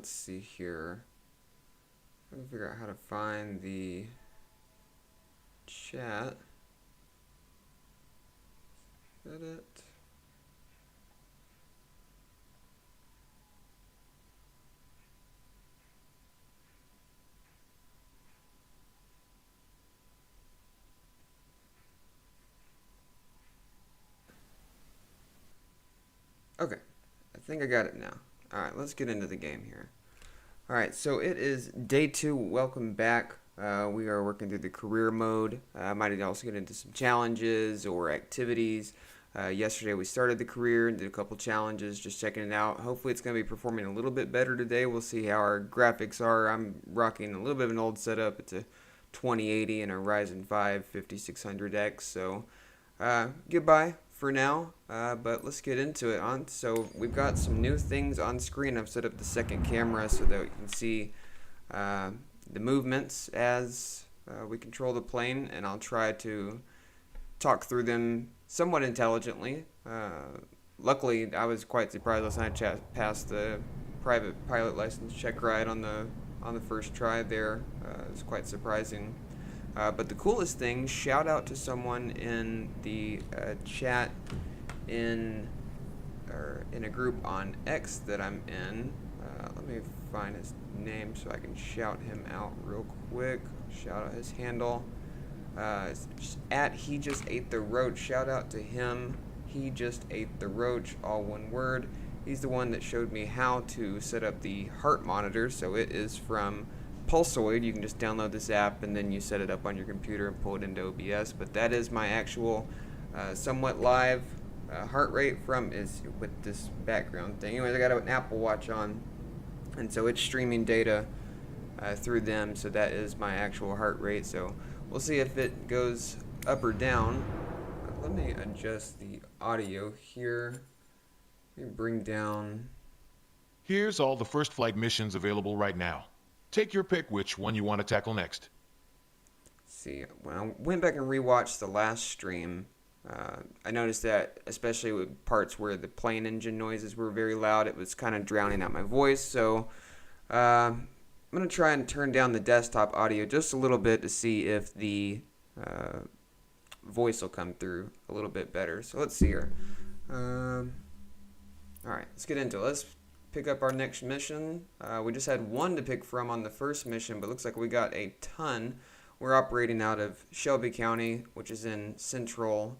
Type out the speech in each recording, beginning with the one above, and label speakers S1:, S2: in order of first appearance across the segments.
S1: let's see here. I'm trying to figure out how to find the chat. Is that it? Okay, I think I got it now. Alright, let's get into the game here. Alright, so it is day 2. Welcome back. We are working through the career mode. I might also get into some challenges or activities. Yesterday we started the career and did a couple challenges, just checking it out. Hopefully it's going to be performing a little bit better today. We'll see how our graphics are. I'm rocking a little bit of an old setup. It's a 2080 and a Ryzen 5 5600X. So goodbye for now, but let's get into it. So we've got some new things on screen. I've set up the second camera so that we can see the movements as we control the plane, and I'll try to talk through them somewhat intelligently. Luckily, I was quite surprised last night I passed the private pilot license check ride on the first try there. It was quite surprising. But the coolest thing, shout out to someone in the chat in a group on X that I'm in. Let me find his name so I can shout him out real quick. Shout out his handle. It's at He Just Ate the Roach. Shout out to him. He Just Ate the Roach, all one word. He's the one that showed me how to set up the heart monitor. So it is from Pulsoid. You can just download this app and then you set it up on your computer and pull it into OBS. But that is my actual somewhat live heart rate from is with this background thing. Anyways, I got an Apple Watch on, and so it's streaming data through them. So that is my actual heart rate. So we'll see if it goes up or down. Let me adjust the audio here. Let me bring down.
S2: Here's all the first flight missions available right now. Take your pick which one you want to tackle next.
S1: See, when I went back and rewatched the last stream, I noticed that, especially with parts where the plane engine noises were very loud, it was kind of drowning out my voice. So I'm going to try and turn down the desktop audio just a little bit to see if the voice will come through a little bit better. So let's see here. Alright, let's get into it. Let's pick up our next mission. We just had one to pick from on the first mission, but looks like we got a ton. We're operating out of Shelby County, which is in central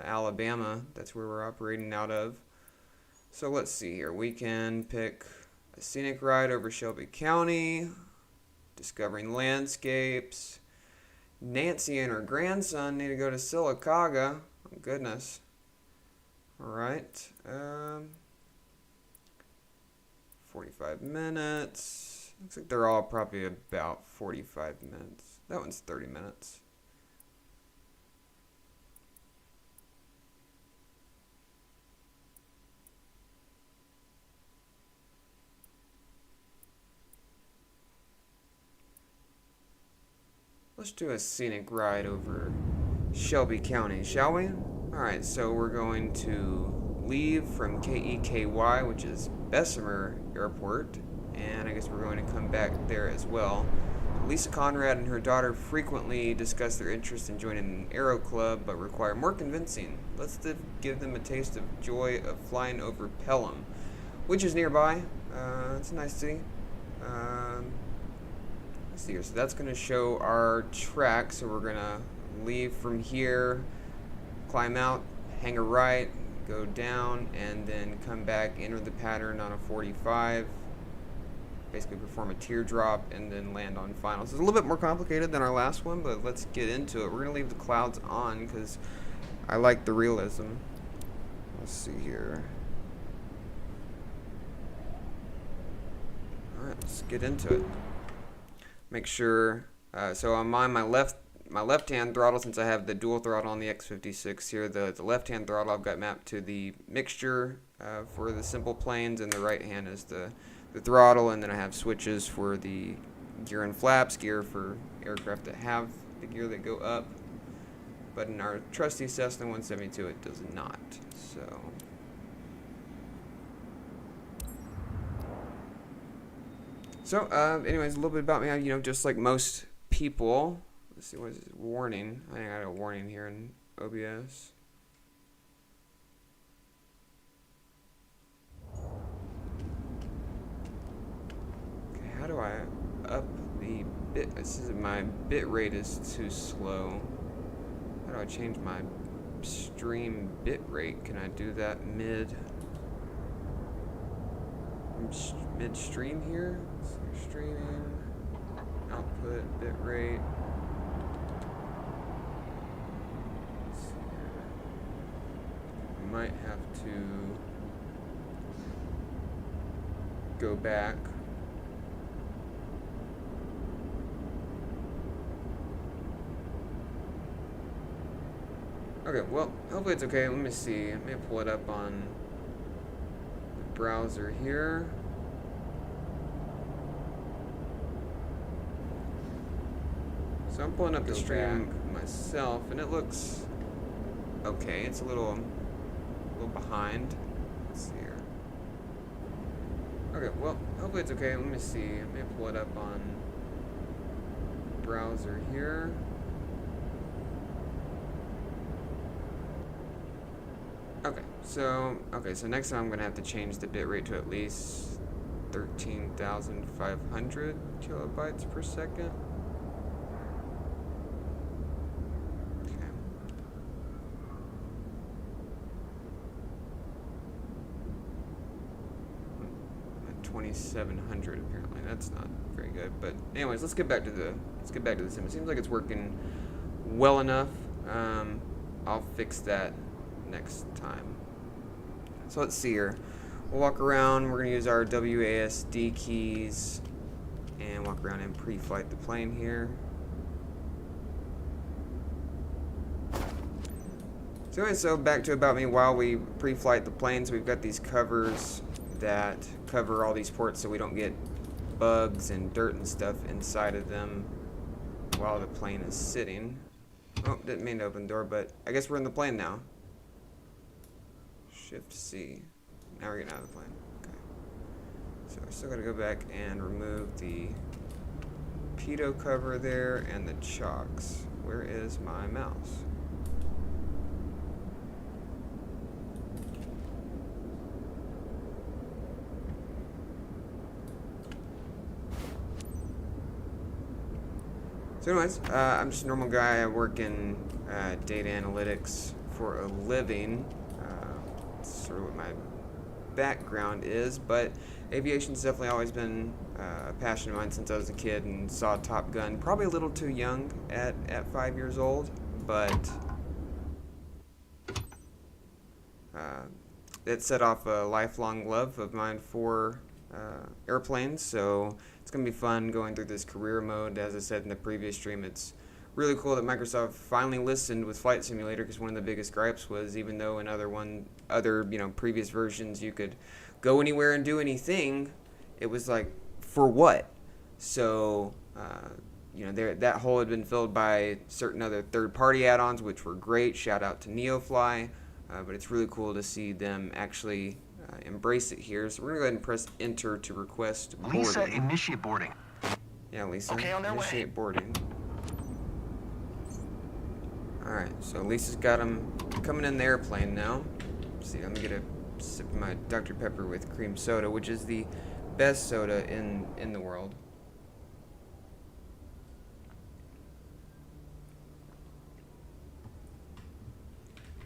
S1: Alabama. That's where we're operating out of. So let's see here. We can pick a scenic ride over Shelby County, discovering landscapes. Nancy and her grandson need to go to Sylacauga. Oh, goodness. Alright. 45 minutes. Looks like they're all probably about 45 minutes. That one's 30 minutes. Let's do a scenic ride over Shelby County, shall we? Alright, so we're going to leave from KEKY, which is Bessemer Airport, and I guess we're going to come back there as well. Lisa Conrad and her daughter frequently discuss their interest in joining an aero club, but require more convincing. Let's give them a taste of joy of flying over Pelham, which is nearby. It's a nice city. Let's see here. So that's going to show our track. So we're going to leave from here, climb out, hang a right, go down, and then come back, enter the pattern on a 45, basically perform a teardrop, and then land on final. So it's a little bit more complicated than our last one, but let's get into it. We're going to leave the clouds on because I like the realism. Let's see here. Alright, let's get into it. Make sure, so I'm on my left-hand throttle, since I have the dual throttle on the X56 here. The left-hand throttle I've got mapped to the mixture for the simple planes, and the right hand is the throttle, and then I have switches for the gear and flaps, gear for aircraft that have the gear that go up. But in our trusty Cessna 172, it does not. So So, anyways, a little bit about me. You know, just like most people. Let's see, what is it? Warning. I think I got a warning here in OBS. Okay, how do I up the bit? This is my bit rate is too slow. How do I change my stream bit rate? Can I do that midstream here? So streaming, output, bit rate. Let's see here. I might have to go back. Okay, well, hopefully it's okay. Let me see. Let me pull it up on the browser here. So I'm pulling up the stream myself, and it looks okay. It's a little behind. Let's see here. Okay, well, hopefully it's okay. Let me see. Let me pull it up on the browser here. Okay, so next time I'm gonna have to change the bitrate to at least 13,500 kilobytes per second. Okay. 2,700 apparently. That's not very good. But anyways, let's get back to the sim. It seems like it's working well enough. I'll fix that next time. So let's see here. We'll walk around. We're going to use our WASD keys and walk around and pre-flight the plane here. So anyway, so back to about me while we pre-flight the plane. So we've got these covers that cover all these ports so we don't get bugs and dirt and stuff inside of them while the plane is sitting. Oh, didn't mean to open the door, but I guess we're in the plane now. Shift C. Now we're getting out of the plane. Okay. So we're still going to go back and remove the pitot cover there and the chocks. Where is my mouse? So anyways, I'm just a normal guy. I work in data analytics for a living. That's sort of what my background is, but aviation's definitely always been a passion of mine since I was a kid and saw Top Gun probably a little too young at 5 years old, but it set off a lifelong love of mine for airplanes, so it's going to be fun going through this career mode. As I said in the previous stream, it's really cool that Microsoft finally listened with Flight Simulator, because one of the biggest gripes was, even though in other previous versions you could go anywhere and do anything, it was like, for what? So that hole had been filled by certain other third-party add-ons, which were great. Shout out to NeoFly, but it's really cool to see them actually embrace it here. So we're gonna go ahead and press enter to request boarding.
S3: Lisa, initiate boarding.
S1: Yeah, Lisa.
S3: Okay, on their way.
S1: Initiate boarding. Alright, so Lisa's got them coming in the airplane now. Let's see, let me get a sip of my Dr. Pepper with cream soda, which is the best soda in the world.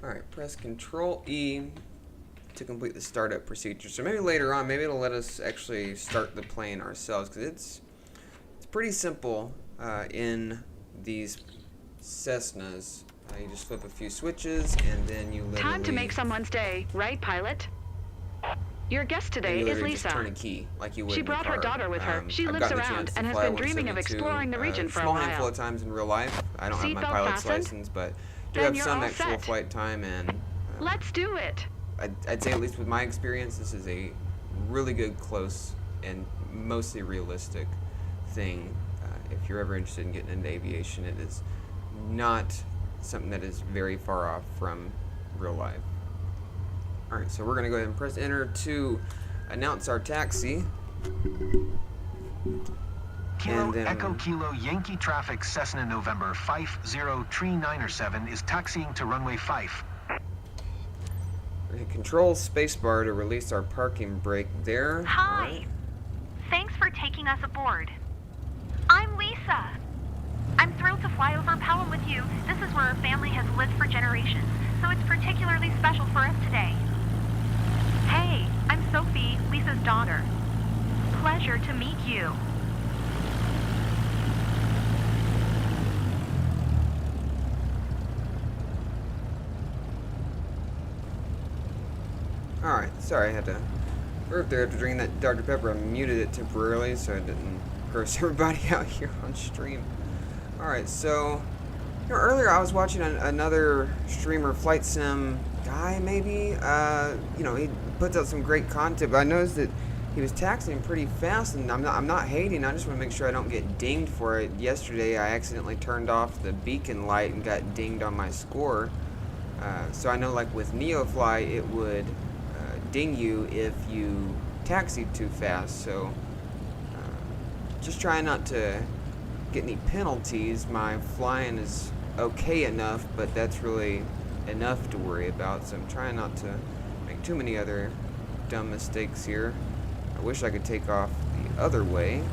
S1: Alright, press Control E to complete the startup procedure. So maybe later on, maybe it'll let us actually start the plane ourselves, because it's pretty simple in these Cessnas. You just flip a few switches, and then you literally...
S4: Time to make someone's day, right, pilot? Your guest today is Lisa.
S1: Just turn a key, like you would
S4: She
S1: in a
S4: brought her
S1: car.
S4: daughter with her. She
S1: I've
S4: lives
S1: gotten the
S4: around
S1: chance to
S4: and has
S1: fly
S4: been dreaming of
S1: 172,
S4: exploring the region for a
S1: small handful
S4: while.
S1: of times in real life. I don't have my
S4: Seatbelt
S1: pilot's
S4: fastened?
S1: license, but do
S4: Then
S1: have
S4: you're
S1: some
S4: all
S1: actual
S4: set.
S1: flight time, and
S4: Let's do it.
S1: I'd say, at least with my experience, this is a really good, close, and mostly realistic thing. If you're ever interested in getting into aviation, it is not something that is very far off from real life. Alright, so we're going to go ahead and press enter to announce our taxi.
S3: Kilo
S1: And then
S3: Echo Kilo Yankee Traffic Cessna November 503907 is taxiing to runway 5.
S1: we control spacebar to release our parking brake there.
S5: Hi.
S1: Alright.
S5: Thanks for taking us aboard. I'm Lisa. I'm thrilled to fly over Pelham with you. This is where our family has lived for generations, so it's particularly special for us today. Hey, I'm Sophie, Lisa's daughter. Pleasure to meet you.
S1: Alright, sorry I had to burp there after drinking that Dr. Pepper. I muted it temporarily so I didn't gross everybody out here on stream. Alright, so earlier I was watching another streamer, Flight Sim guy maybe. He puts out some great content, but I noticed that he was taxiing pretty fast, and I'm not hating. I just want to make sure I don't get dinged for it. Yesterday I accidentally turned off the beacon light and got dinged on my score. So I know, like with NeoFly, it would ding you if you taxied too fast. So just trying not to get any penalties. My flying is okay enough, but that's really enough to worry about. So I'm trying not to make too many other dumb mistakes here. I wish I could take off the other way.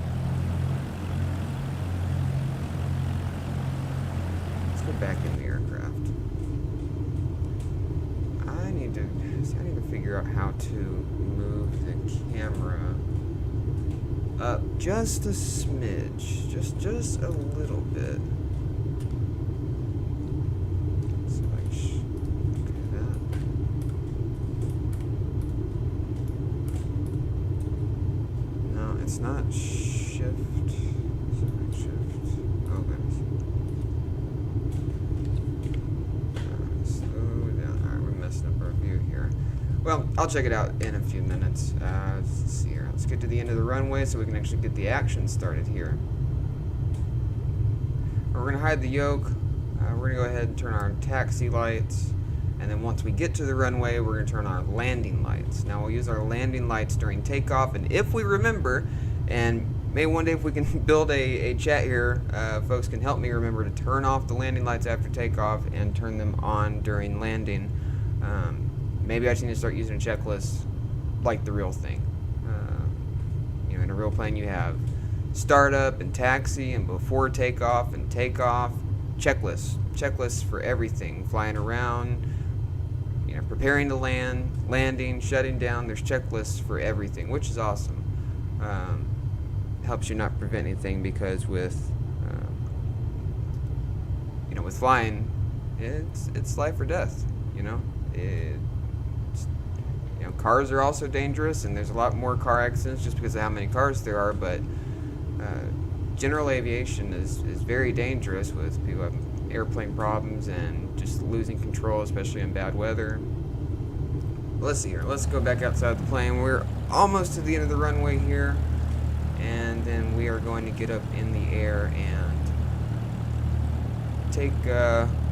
S1: Let's go back in the aircraft. I need to figure out how to move the camera up just a smidge, just a little bit. So I do that. No, it's not shift. Sorry, shift. Oh, goodness. Slow down. Alright, we're messing up our view here. Well, I'll check it out in a few minutes. Let's see here. Let's get to the end of the runway so we can actually get the action started here. We're going to hide the yoke. We're going to go ahead and turn our taxi lights. And then once we get to the runway, we're going to turn our landing lights. Now, we'll use our landing lights during takeoff. And if we remember, and maybe one day if we can build a chat here, folks can help me remember to turn off the landing lights after takeoff and turn them on during landing. Maybe I just need to start using a checklist like the real thing. In a real plane you have startup and taxi and before takeoff and takeoff. Checklists for everything. Flying around, preparing to land, landing, shutting down. There's checklists for everything, which is awesome. Helps you not prevent anything, because with with flying, it's life or death. Cars are also dangerous, and there's a lot more car accidents just because of how many cars there are, but general aviation is very dangerous, with people having airplane problems and just losing control, especially in bad weather. Let's see here. Let's go back outside the plane. We're almost to the end of the runway here, and then we are going to get up in the air and take,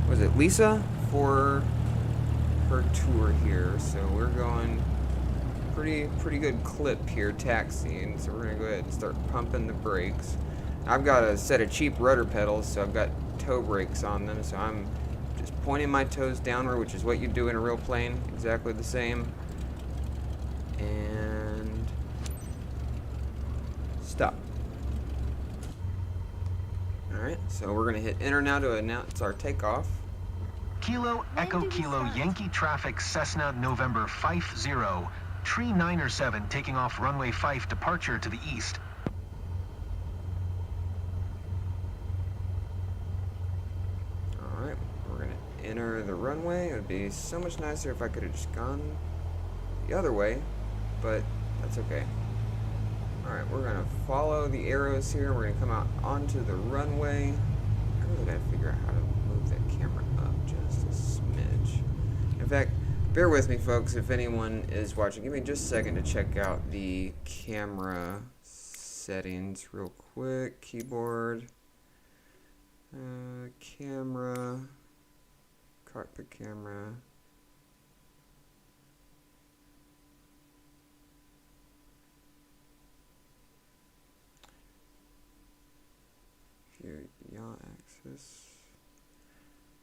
S1: was it Lisa, for her tour here. So we're going pretty good clip here, taxiing. So we're gonna go ahead and start pumping the brakes. I've got a set of cheap rudder pedals, so I've got toe brakes on them. So I'm just pointing my toes downward, which is what you do in a real plane, exactly the same. And stop. Alright, so we're gonna hit enter now to announce our takeoff.
S3: Kilo Echo Kilo Yankee Traffic Cessna November 503907 taking off runway 5, departure to the east.
S1: Alright, we're going to enter the runway. It would be so much nicer if I could have just gone the other way, but that's okay. Alright, we're going to follow the arrows here. We're going to come out onto the runway. I really got to figure out how to move that camera up just a smidge. In fact, bear with me, folks, if anyone is watching. Give me just a second to check out the camera settings real quick. Keyboard. Camera. Cockpit camera. axis.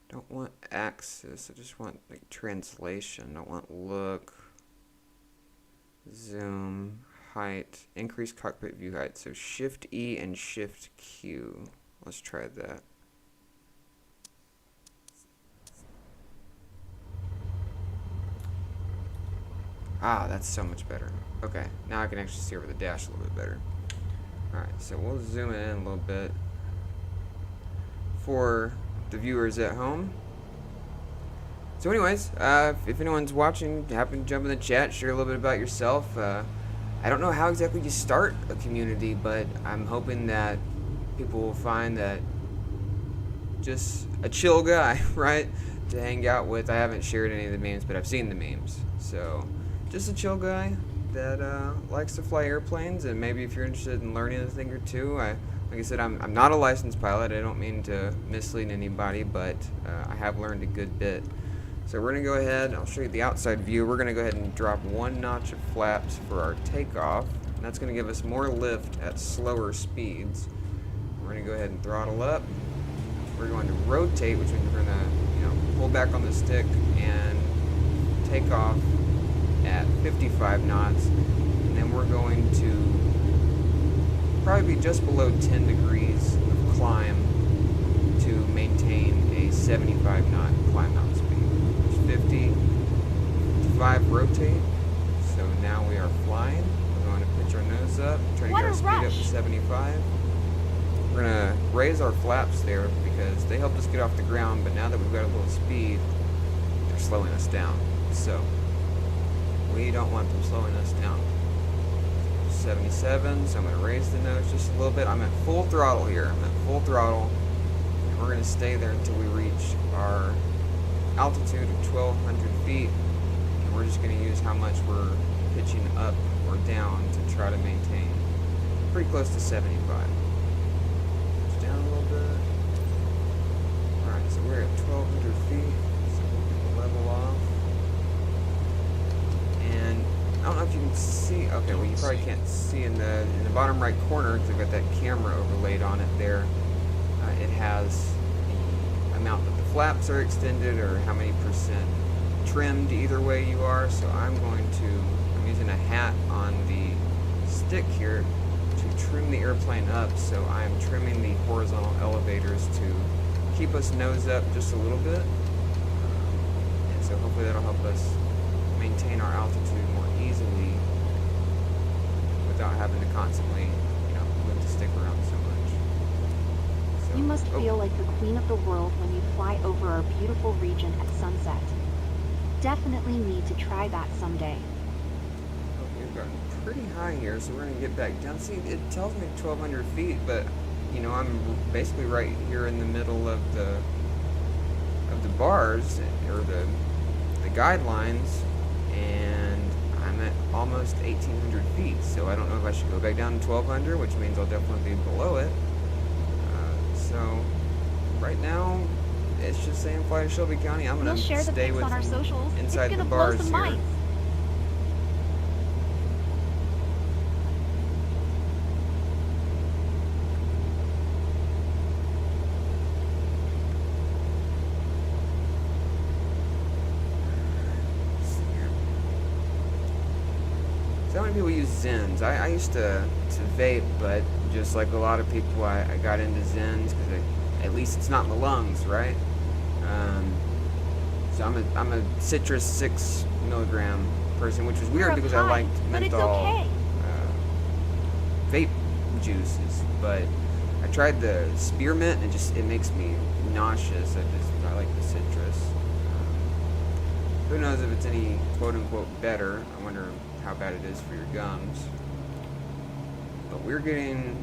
S1: Don't want axis. I just want like translation. Don't want look. Zoom. Height. Increase cockpit view height. So Shift E and Shift Q. Let's try that. Ah, that's so much better. Okay, now I can actually see over the dash a little bit better. Alright, so we'll zoom in a little bit for the viewers at home. So anyways, if anyone's watching, happen to jump in the chat, share a little bit about yourself. I don't know how exactly you start a community, but I'm hoping that people will find that just a chill guy, right, to hang out with. I haven't shared any of the memes, but I've seen the memes. So just a chill guy that likes to fly airplanes, and maybe if you're interested in learning a thing or two, like I said, I'm not a licensed pilot. I don't mean to mislead anybody, but I have learned a good bit. So we're going to go ahead, I'll show you the outside view. We're going to go ahead and drop 1 notch of flaps for our takeoff, and that's going to give us more lift at slower speeds. We're going to go ahead and throttle up. We're going to rotate, which means we're going to, pull back on the stick and take off at 55 knots, and then we're going to probably be just below 10 degrees of climb to maintain a 75 knot climb out speed. 50, 55 rotate. So now we are flying. We're going to pitch our nose up, try to get our speed up to 75. We're going to raise our flaps there because they helped us get off the ground, but now that we've got a little speed, they're slowing us down. So we don't want them slowing us down. 77, so I'm going to raise the nose just a little bit. I'm at full throttle here. I'm at full throttle, and we're going to stay there until we reach our altitude of 1,200 feet, and we're just going to use how much we're pitching up or down to try to maintain pretty close to 75. Pitch down a little bit. Alright, so we're at 1,200 feet, so we're going to level off. And I don't know if you can see, okay, well you probably can't see in the bottom right corner, because I've got that camera overlaid on it there. It has the amount that the flaps are extended, or how many percent trimmed either way you are. So I'm using a hat on the stick here to trim the airplane up. So I'm trimming the horizontal elevators to keep us nose up just a little bit. And so hopefully that'll help us maintain our altitude more easily without having to constantly, move the stick around so much. So,
S6: You must feel like the queen of the world when you fly over our beautiful region at sunset. Definitely need to try that someday.
S1: We've gotten pretty high here, so we're going to get back down. See, it tells me 1,200 feet, but, I'm basically right here in the middle of the bars, or the guidelines, and I'm at almost 1,800 feet, so I don't know if I should go back down to 1,200, which means I'll definitely be below it. So right now, it's just saying fly to Shelby County. I'm gonna
S6: We'll share the
S1: stay
S6: pics
S1: with
S6: on our socials.
S1: inside
S6: It's
S1: the
S6: gonna blow
S1: bars
S6: some
S1: here.
S6: minds.
S1: So how many people use Zens? I used to vape, but just like a lot of people, I got into Zens because at least it's not in the lungs, right? So I'm a citrus 6 milligram person, which was
S6: You're
S1: weird
S6: a
S1: because I
S6: pie,
S1: liked
S6: but it's
S1: menthol
S6: okay.
S1: vape juices, but I tried the spearmint and it makes me nauseous. I like the citrus. Who knows if it's any quote unquote better? I wonder how bad it is for your gums. But we're getting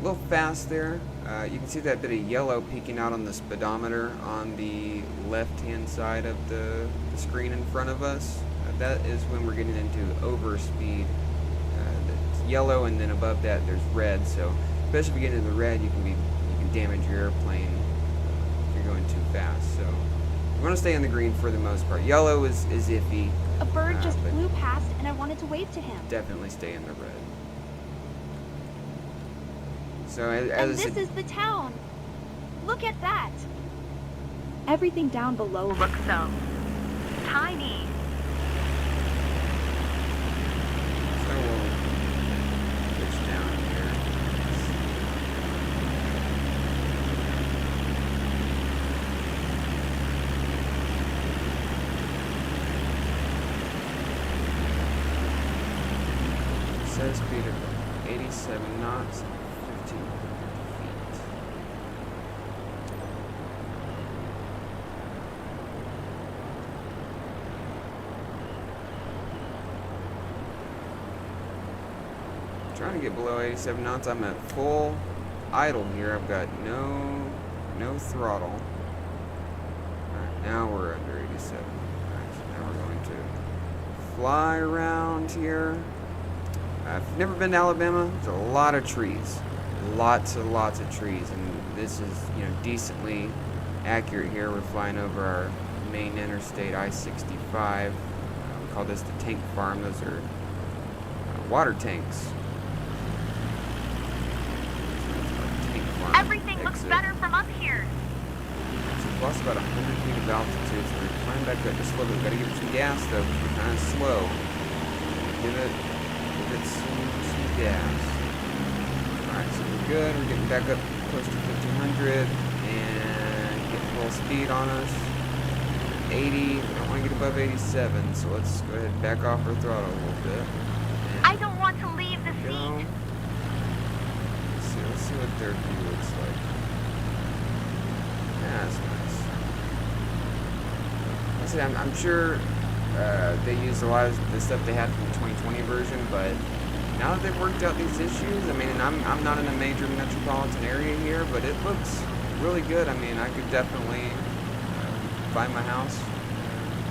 S1: a little fast there. You can see that bit of yellow peeking out on the speedometer on the left-hand side of the screen in front of us. That is when we're getting into overspeed. It's yellow, and then above that there's red. So, especially if you get into the red, you can damage your airplane if you're going too fast. So, we're going to stay in the green for the most part. Yellow is iffy.
S6: A bird just
S1: but
S6: flew past and I wanted to wave to him.
S1: definitely stay in the red. So
S6: And
S1: as I
S6: this
S1: said,
S6: is the town.
S5: Look at that!
S6: Everything down below
S5: Looks so tiny.
S1: So we'll switch down here. Says speed of 87 knots, 15 feet. Trying to get below 87 knots. I'm at full idle here. I've got no throttle. Alright, now we're under 87. Alright, so now we're going to fly around here. I've never been to Alabama. There's a lot of trees. Lots and lots of trees. And this is, decently accurate here. We're flying over our main interstate, I-65. We call this the tank farm. Those are water tanks.
S5: Everything looks better from up here.
S1: So we've lost about 100 feet of altitude, so we're climbing back up just a little bit. We've got to give it some gas, though, because we're kind of slow. Give it some gas. Alright, so we're good. We're getting back up close to 1500 and getting full speed on us. 80. We don't want to get above 87, so let's go ahead and back off our throttle a little bit.
S5: I don't want to leave the
S1: Go.
S5: seat.
S1: Let's see what their view looks like. Yeah, that's nice. I said, I'm sure they used a lot of the stuff they had from the 2020 version, but now that they've worked out these issues, I mean, and I'm not in a major metropolitan area here, but it looks really good. I mean, I could definitely find my house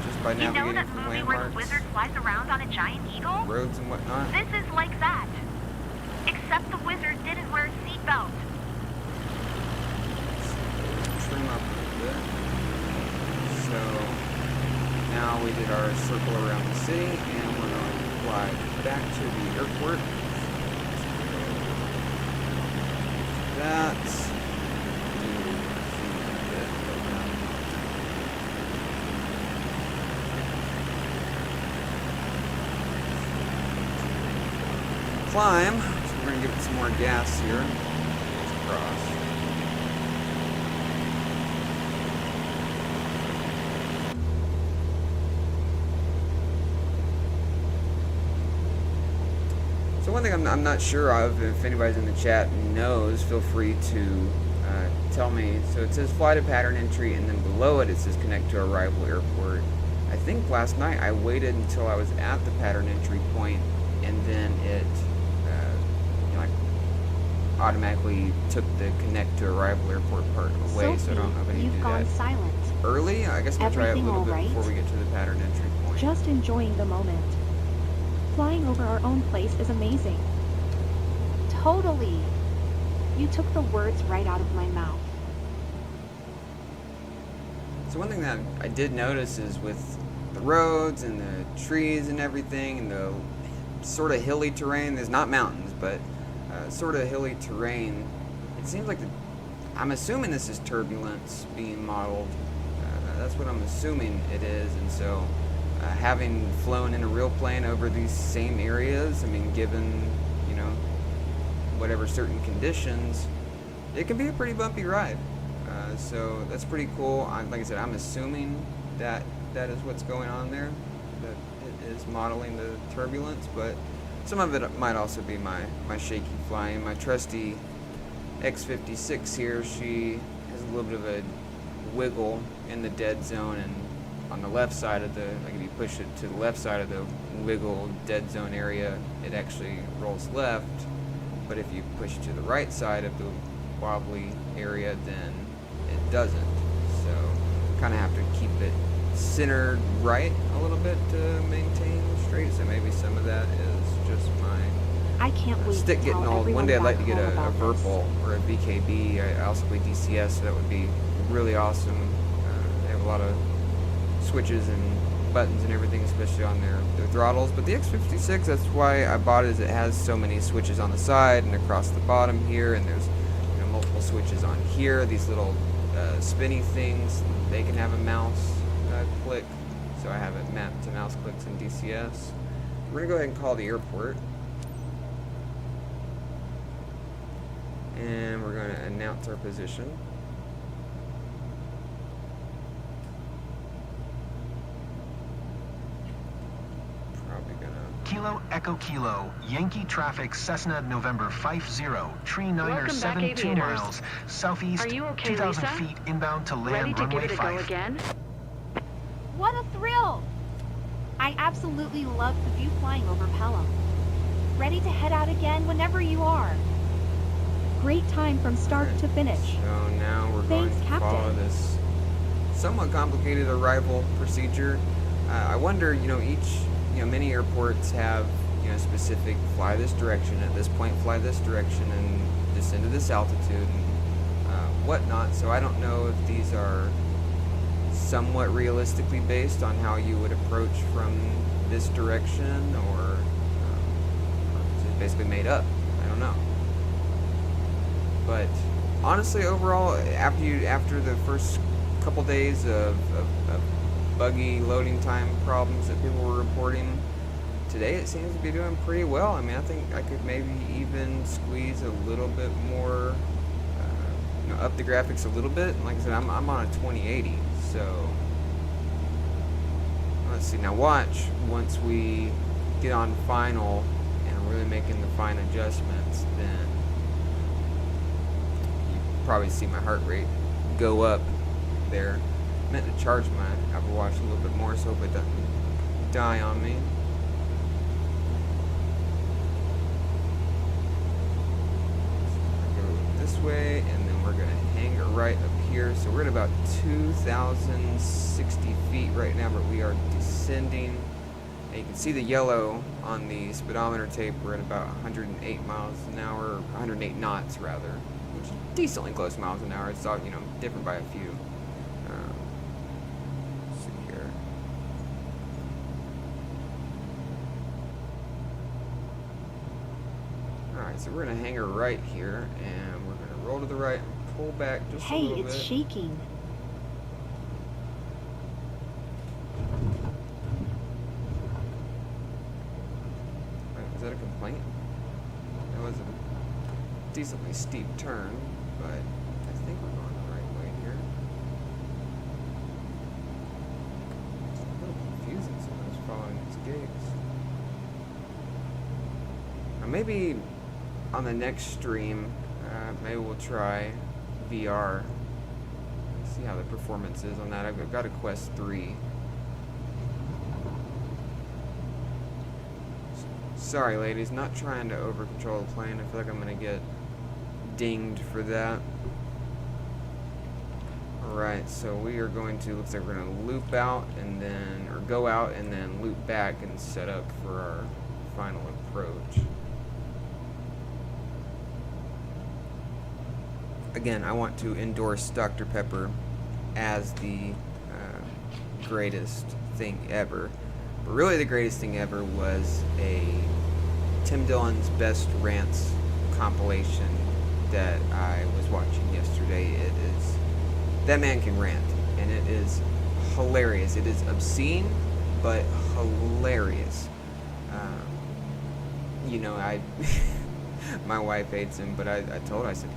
S1: just by
S5: You know
S1: navigating
S5: that
S1: from
S5: movie where the
S1: landmarks,
S5: wizard flies around on a giant eagle?
S1: roads and whatnot.
S5: This is like that. Except the wizard didn't wear a seatbelt.
S1: Trim up a little bit. So now we did our circle around the city, and we're going to fly back to the airport. That's climb. So we're going to give it some more gas here. Let's cross. So one thing I'm not sure of, if anybody's in the chat knows, feel free to tell me. So it says fly to pattern entry, and then below it says connect to arrival airport. I think last night I waited until I was at the pattern entry point, and then it automatically took the connect to arrival airport part away. So I don't know if I need to
S6: you've
S1: do
S6: gone
S1: that
S6: silent.
S1: early. I guess I'm gonna try it a
S6: Everything
S1: little
S6: all
S1: bit
S6: right?
S1: before we get to the pattern entry point.
S6: Just enjoying the moment. Flying over our own place is amazing. Totally. You took the words right out of my mouth.
S1: So one thing that I did notice is with the roads and the trees and everything and the sort of hilly terrain, there's not mountains, but sort of hilly terrain, it seems like I'm assuming this is turbulence being modeled. That's what I'm assuming it is, and so having flown in a real plane over these same areas, I mean, given, whatever certain conditions, it can be a pretty bumpy ride. So that's pretty cool. Like I said, I'm assuming that is what's going on there, that it is modeling the turbulence, but some of it might also be my shaky flying. My trusty X56 here, she has a little bit of a wiggle in the dead zone, and on the left side of like if you push it to the left side of the wiggle dead zone area, it actually rolls left, but if you push to the right side of the wobbly area, then it doesn't. So kind of have to keep it centered right a little bit to maintain straight. So maybe some of that is just my
S6: I can't wait
S1: stick
S6: to
S1: getting
S6: tell
S1: old. One
S6: everyone
S1: day I'd like
S6: back
S1: to get
S6: home
S1: a
S6: about this.
S1: Verpal or a BKB. I also play DCS, so that would be really awesome. They have a lot of switches and buttons and everything, especially on their throttles. But the X56, that's why I bought it, is it has so many switches on the side and across the bottom here, and there's multiple couple switches on here. These little spinny things, they can have a mouse click. So I have it mapped to mouse clicks in DCS. We're gonna go ahead and call the airport. And we're gonna announce our position. Probably gonna...
S3: Kilo Echo Kilo, Yankee traffic Cessna November 50, tree 9 or
S4: Welcome back,
S3: 7, 2
S4: aviators.
S3: miles, southeast,
S4: Are you okay,
S3: 2,000
S4: Lisa?
S3: feet inbound to
S4: Ready
S3: land
S4: to give
S3: runway
S4: it a go
S3: 5.
S4: again?
S6: What a thrill! I absolutely love the view flying over Pelham. Ready to head out again whenever you are. Great time from start to finish.
S1: So now we're
S6: Thanks,
S1: going to
S6: Captain.
S1: follow this somewhat complicated arrival procedure. I wonder, many airports have, specific fly this direction, at this point fly this direction, and descend to this altitude, and whatnot. So I don't know if these are somewhat realistically based on how you would approach from this direction, or is it basically made up? I don't know. But honestly, overall, after the first couple days of buggy loading time problems that people were reporting, today it seems to be doing pretty well. I mean, I think I could maybe even squeeze a little bit more, up the graphics a little bit. Like I said, I'm on a 2080, so let's see. Now watch, once we get on final and really making the fine adjustments, then probably see my heart rate go up there. I meant to charge my Apple Watch a little bit more, so hope it doesn't die on me. So go this way, and then we're gonna hang it right up here. So we're at about 2,060 feet right now, but we are descending. And you can see the yellow on the speedometer tape. We're at about 108 miles an hour, 108 knots rather, which is decently close to miles an hour. It's all, different by a few. Let's see here. Alright, so we're gonna hang her right here, and we're gonna roll to the right, pull back just a
S6: Hey,
S1: little
S6: it's
S1: bit.
S6: shaking.
S1: Wait, was that a complaint? That was a decently steep turn, but I think we're going the right way here. It's a little confusing sometimes following these gigs. Or maybe on the next stream, maybe we'll try VR. See how the performance is on that. I've got a Quest 3. Sorry, ladies, not trying to over control the plane. I feel like I'm gonna get dinged for that. Alright, so we are going to, looks like we're gonna loop out and then, or go out and then loop back and set up for our final approach. Again, I want to endorse Dr. Pepper as the greatest thing ever. But really the greatest thing ever was a Tim Dillon's Best Rants compilation that I was watching yesterday. It is, that man can rant, and it is hilarious. It is obscene, but hilarious. I my wife hates him, but I told her, I said,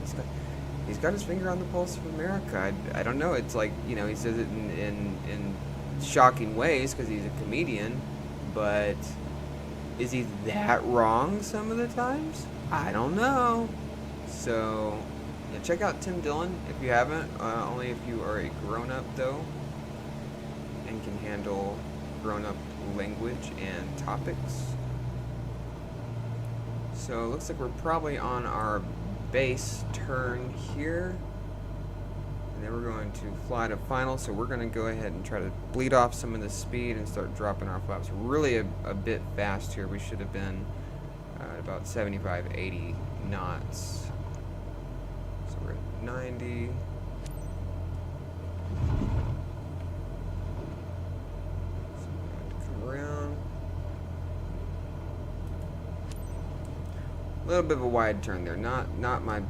S1: he's got his finger on the pulse of America. I don't know. It's like, he says it in shocking ways because he's a comedian, but is he that wrong some of the times? I don't know. So, yeah, check out Tim Dillon if you haven't. Only if you are a grown-up, though, and can handle grown-up language and topics. So, it looks like we're probably on our base turn here. And then we're going to fly to final, so we're going to go ahead and try to bleed off some of the speed and start dropping our flaps really a bit fast here. We should have been at about 75, 80 knots. So we're at 90. So we're going to come around. A little bit of a wide turn there. Not my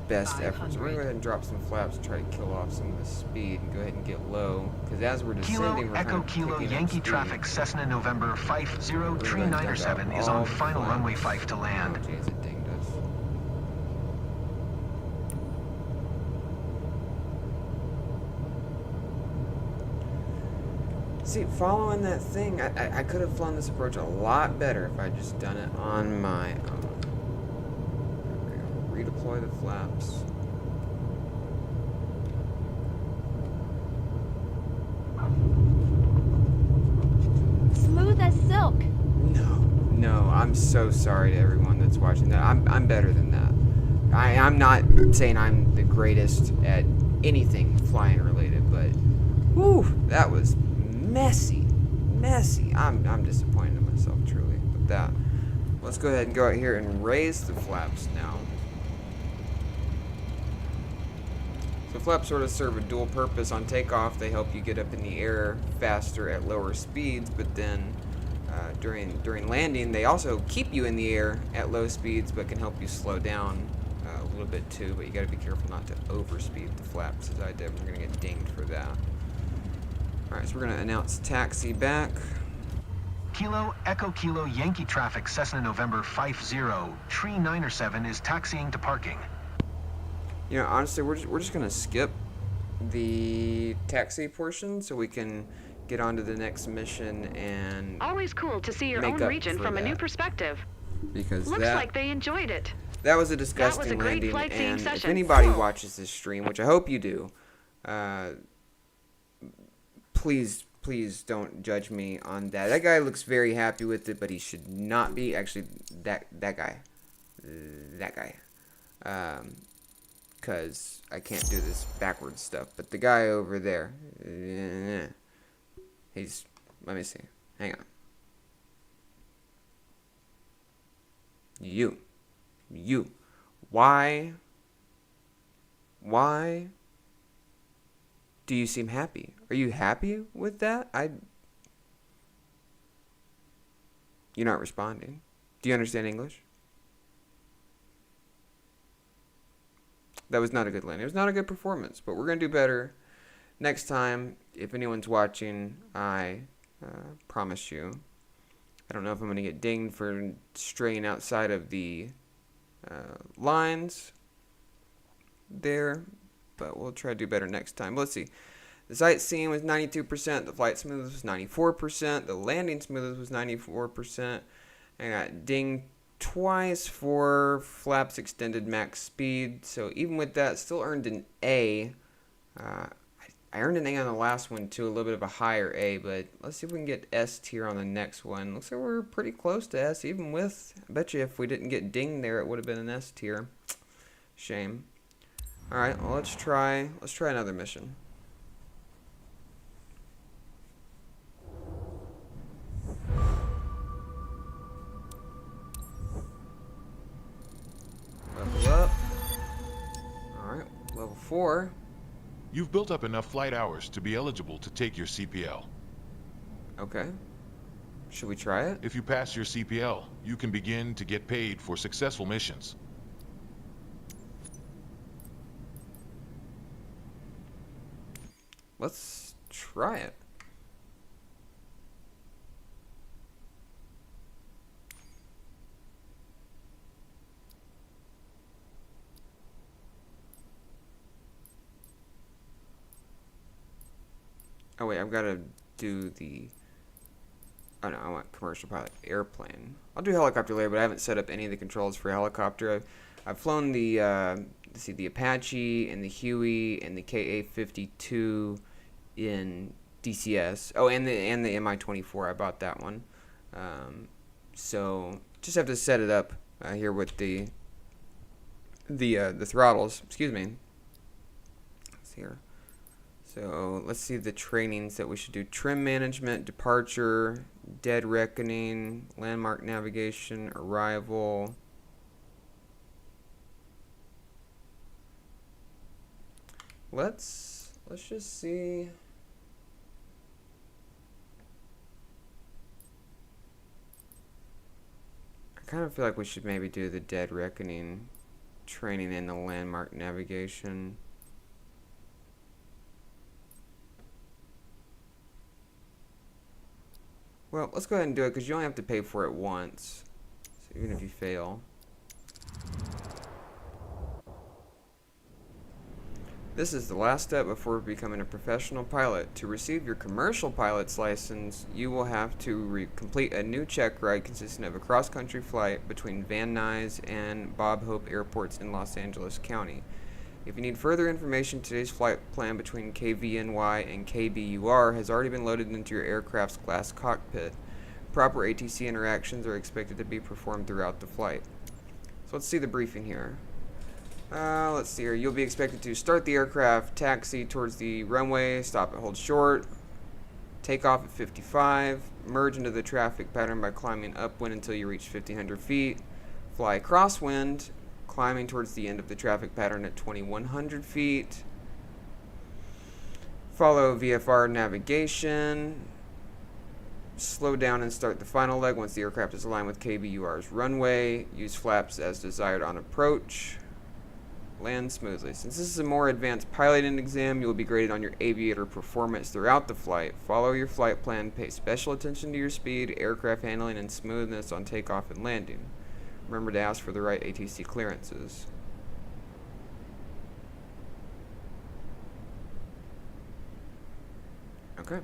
S1: best efforts. We're going to go ahead and drop some flaps and try to kill off some of the speed and go ahead and get low. Because as we're descending,
S3: Kilo
S1: we're
S3: Echo
S1: kind of
S3: Kilo
S1: picking up
S3: Yankee
S1: speed.
S3: traffic Cessna November 50 Tree 907 is on final runway 5 to land.
S1: Oh, jeez, it dinged us. See, following that thing, I could have flown this approach a lot better if I'd just done it on my own. There we go. Redeploy the flaps.
S6: Smooth as silk.
S1: No, I'm so sorry to everyone that's watching that. I'm better than that. I'm not saying I'm the greatest at anything flying related, but whew, that was messy. I'm disappointed in myself truly with that. Let's go ahead and go out here and raise the flaps now. So flaps sort of serve a dual purpose. On takeoff, they help you get up in the air faster at lower speeds, but then during landing, they also keep you in the air at low speeds, but can help you slow down a little bit too. But you got to be careful not to overspeed the flaps, as I did. We're gonna get dinged for that. All right, so we're gonna announce taxi back.
S3: Kilo Echo Kilo Yankee traffic Cessna November 50 Tree 907 is taxiing to parking.
S1: You know, honestly, we're just gonna skip the taxi portion so we can get on to the next mission and
S4: Always cool to see your
S1: make
S4: own
S1: up
S4: region
S1: for
S4: from a new
S1: that.
S4: perspective.
S1: Because
S4: Looks like they enjoyed it.
S1: that was a
S4: was
S1: disgusting
S4: a great
S1: landing,
S4: flight scene
S1: and if
S4: session.
S1: anybody
S4: Cool.
S1: watches this stream, which I hope you do, please don't judge me on that. That guy looks very happy with it, but he should not be. Actually, that guy, because I can't do this backwards stuff. But the guy over there, he's. Let me see. Hang on. You. Why do you seem happy? Are you happy with that? You're not responding. Do you understand English? That was not a good landing. It was not a good performance, but we're going to do better next time. If anyone's watching, I promise you. I don't know if I'm going to get dinged for straying outside of the lines there, but we'll try to do better next time. Let's see. The sightseeing was 92%, the flight smoothness was 94%, the landing smoothness was 94%. I got dinged twice for flaps extended max speed, so even with that, still earned an A. I earned an A on the last one too, a little bit of a higher A, but let's see if we can get S tier on the next one. Looks like we're pretty close to S, even with, I bet you if we didn't get dinged there, it would have been an S tier. Shame. Alright, well let's try another mission. Level up. Alright, level 4.
S2: You've built up enough flight hours to be eligible to take your CPL.
S1: Okay. Should we try it?
S2: If you pass your CPL, you can begin to get paid for successful missions.
S1: Let's try it. Oh wait, I've got to do the... Oh no, I want commercial pilot airplane. I'll do helicopter later, but I haven't set up any of the controls for helicopter. I've flown the let's see, the Apache and the Huey and the KA-52 in DCS. Oh, and the Mi-24. I bought that one. So just have to set it up here with the throttles. Excuse me. Let's see here. So let's see the trainings that we should do. Trim management, departure, dead reckoning, landmark navigation, arrival. Let's just see. I kind of feel like we should maybe do the dead reckoning training in the landmark navigation. Well, let's go ahead and do it because you only have to pay for it once. So even if you fail. This is the last step before becoming a professional pilot. To receive your commercial pilot's license, you will have to complete a new check ride consisting of a cross-country flight between Van Nuys and Bob Hope airports in Los Angeles County. If you need further information, today's flight plan between KVNY and KBUR has already been loaded into your aircraft's glass cockpit. Proper ATC interactions are expected to be performed throughout the flight. So let's see the briefing here. Let's see here. You'll be expected to start the aircraft, taxi towards the runway, stop and hold short, take off at 55, merge into the traffic pattern by climbing upwind until you reach 1,500 feet, fly crosswind, climbing towards the end of the traffic pattern at 2,100 feet, follow VFR navigation, slow down and start the final leg once the aircraft is aligned with KBUR's runway, use flaps as desired on approach, land smoothly. Since this is a more advanced piloting exam, you will be graded on your aviator performance throughout the flight. Follow your flight plan, pay special attention to your speed, aircraft handling, and smoothness on takeoff and landing. Remember to ask for the right ATC clearances. Okay.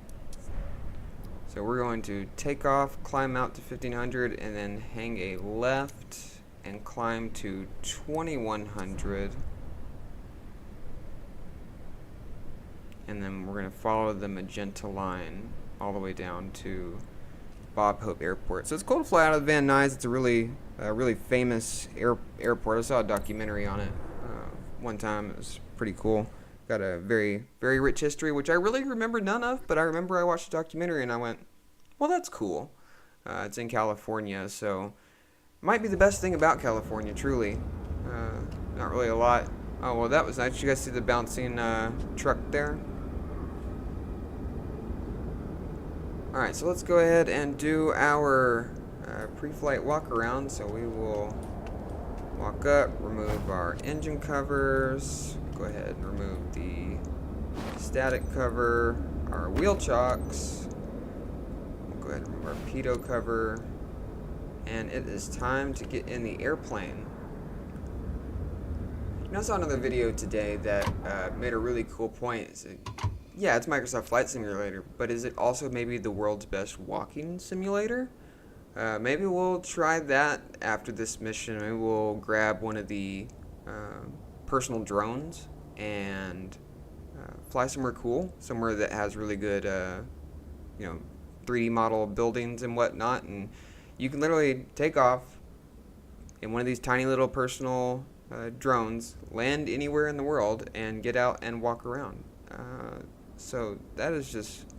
S1: So we're going to take off, climb out to 1,500, and then hang a left and climb to 2,100. And then we're going to follow the magenta line all the way down to Bob Hope Airport. So it's cool to fly out of Van Nuys. It's a really famous airport. I saw a documentary on it one time. It was pretty cool. Got a very rich history, which I really remember none of, but I remember I watched a documentary and I went, well, that's cool. It's in California, so might be the best thing about California, truly. Not really a lot. Oh, well, that was nice. Did you guys see the bouncing truck there? Alright, so let's go ahead and do our pre-flight walk around. So we will walk up, remove our engine covers, go ahead and remove the static cover, our wheel chocks, we'll go ahead and remove our pitot cover, and it is time to get in the airplane. You know, I saw another video today that made a really cool point. Yeah, it's Microsoft Flight Simulator, but is it also maybe the world's best walking simulator? Maybe we'll try that after this mission. Maybe we'll grab one of the personal drones and fly somewhere cool, somewhere that has really good, 3D model buildings and whatnot, and you can literally take off in one of these tiny little personal drones, land anywhere in the world, and get out and walk around. So that is just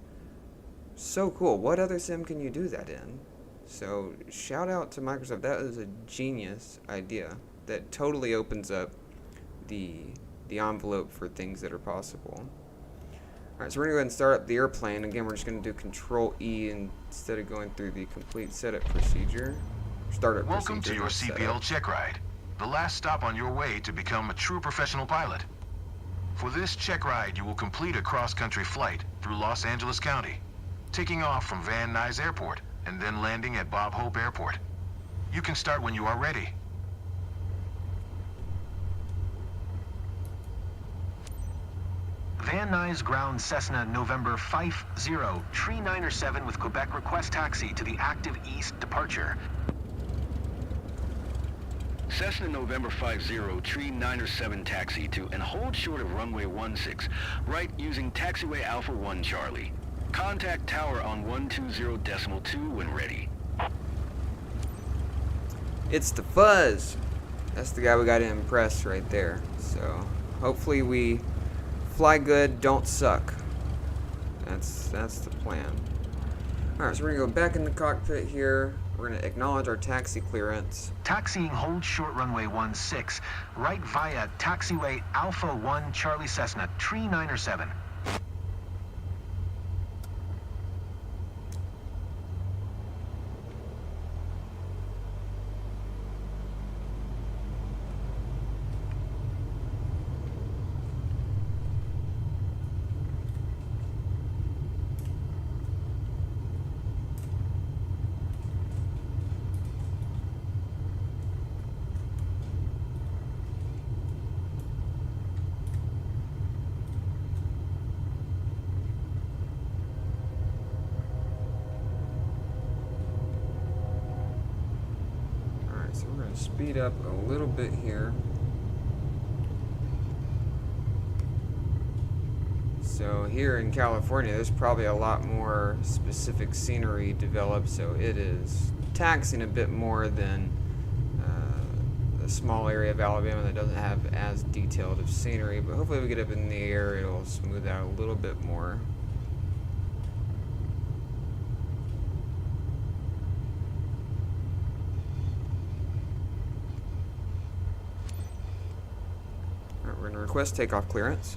S1: so cool. What other sim can you do that in? So shout out to Microsoft. That is a genius idea that totally opens up the envelope for things that are possible. Alright, so we're going to go ahead and start up the airplane. Again, we're just going to do Control E instead of going through the complete setup procedure. Startup
S3: Welcome to
S1: procedure,
S3: your
S1: not
S3: CPL
S1: setup.
S3: check ride, the last stop on your way to become a true professional pilot. For this check ride, you will complete a cross-country flight through Los Angeles County, taking off from Van Nuys Airport and then landing at Bob Hope Airport. You can start when you are ready. Van Nuys ground Cessna November 50, Tree 907 with Quebec request taxi to the active east departure.
S7: Cessna November 50, Tree 907 taxi to and hold short of runway 16, right using taxiway Alpha 1 Charlie. Contact tower on 120.2 when ready.
S1: It's the Fuzz. That's the guy we got to impress right there. So hopefully we fly good, don't suck. That's the plan. Alright, so we're going to go back in the cockpit here. We're going to acknowledge our taxi clearance.
S3: Taxiing hold short runway 16, right via taxiway Alpha 1 Charlie Cessna, Tree 907.
S1: speed up a little bit here. So here in California, there's probably a lot more specific scenery developed, so it is taxing a bit more than a small area of Alabama that doesn't have as detailed of scenery, but hopefully we get up in the air, it'll smooth out a little bit more. Alright, we're going to request takeoff clearance.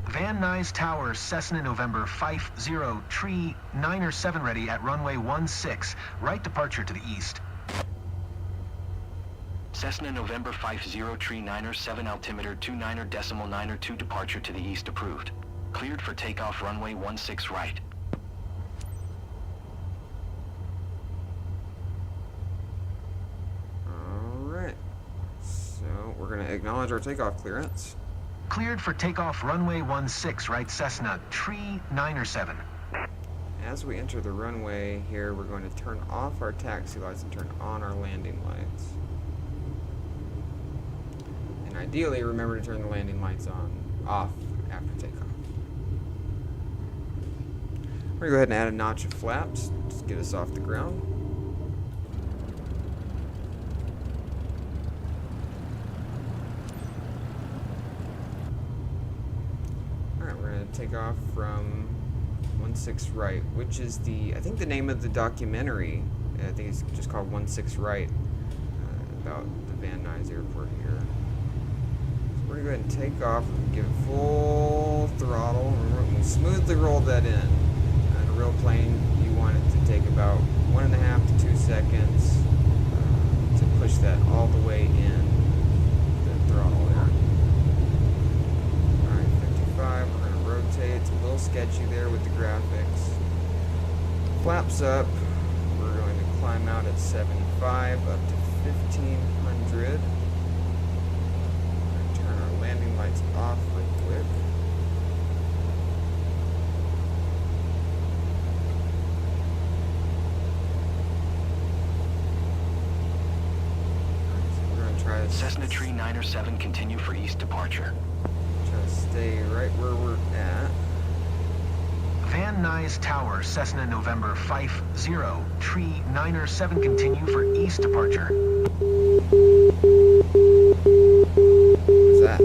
S3: Van Nuys Tower, Cessna November 50, tree 907 ready at runway 16, right departure to the east.
S7: Cessna November 50, tree 907, altimeter 29.902, departure to the east approved. Cleared for takeoff runway 16 right.
S1: Alright, so we're going to acknowledge our takeoff clearance.
S3: Cleared for takeoff runway 16 right, Cessna, tree 907.
S1: As we enter the runway here, we're going to turn off our taxi lights and turn on our landing lights. And ideally, remember to turn the landing lights off after takeoff. We're going to go ahead and add a notch of flaps, just get us off the ground. Alright, we're going to take off from 16 right, which is I think the name of the documentary. I think it's just called 16 right, about the Van Nuys Airport here. So we're going to go ahead and take off, give it full throttle, and we smoothly roll that in. In a real plane, you want it to take about 1.5 to 2 seconds to push that all the way in, the throttle there. Alright, 55, we're going to rotate. It's a little sketchy there with the graphics. Flaps up. We're going to climb out at 75 up to 1500. Turn our landing lights off real quick. So we're going to try to
S7: Cessna tree 907, continue for east departure.
S1: try to stay right where we're at.
S3: Van Nuys Tower, Cessna November 50, tree 907, continue for east departure.
S1: What's that?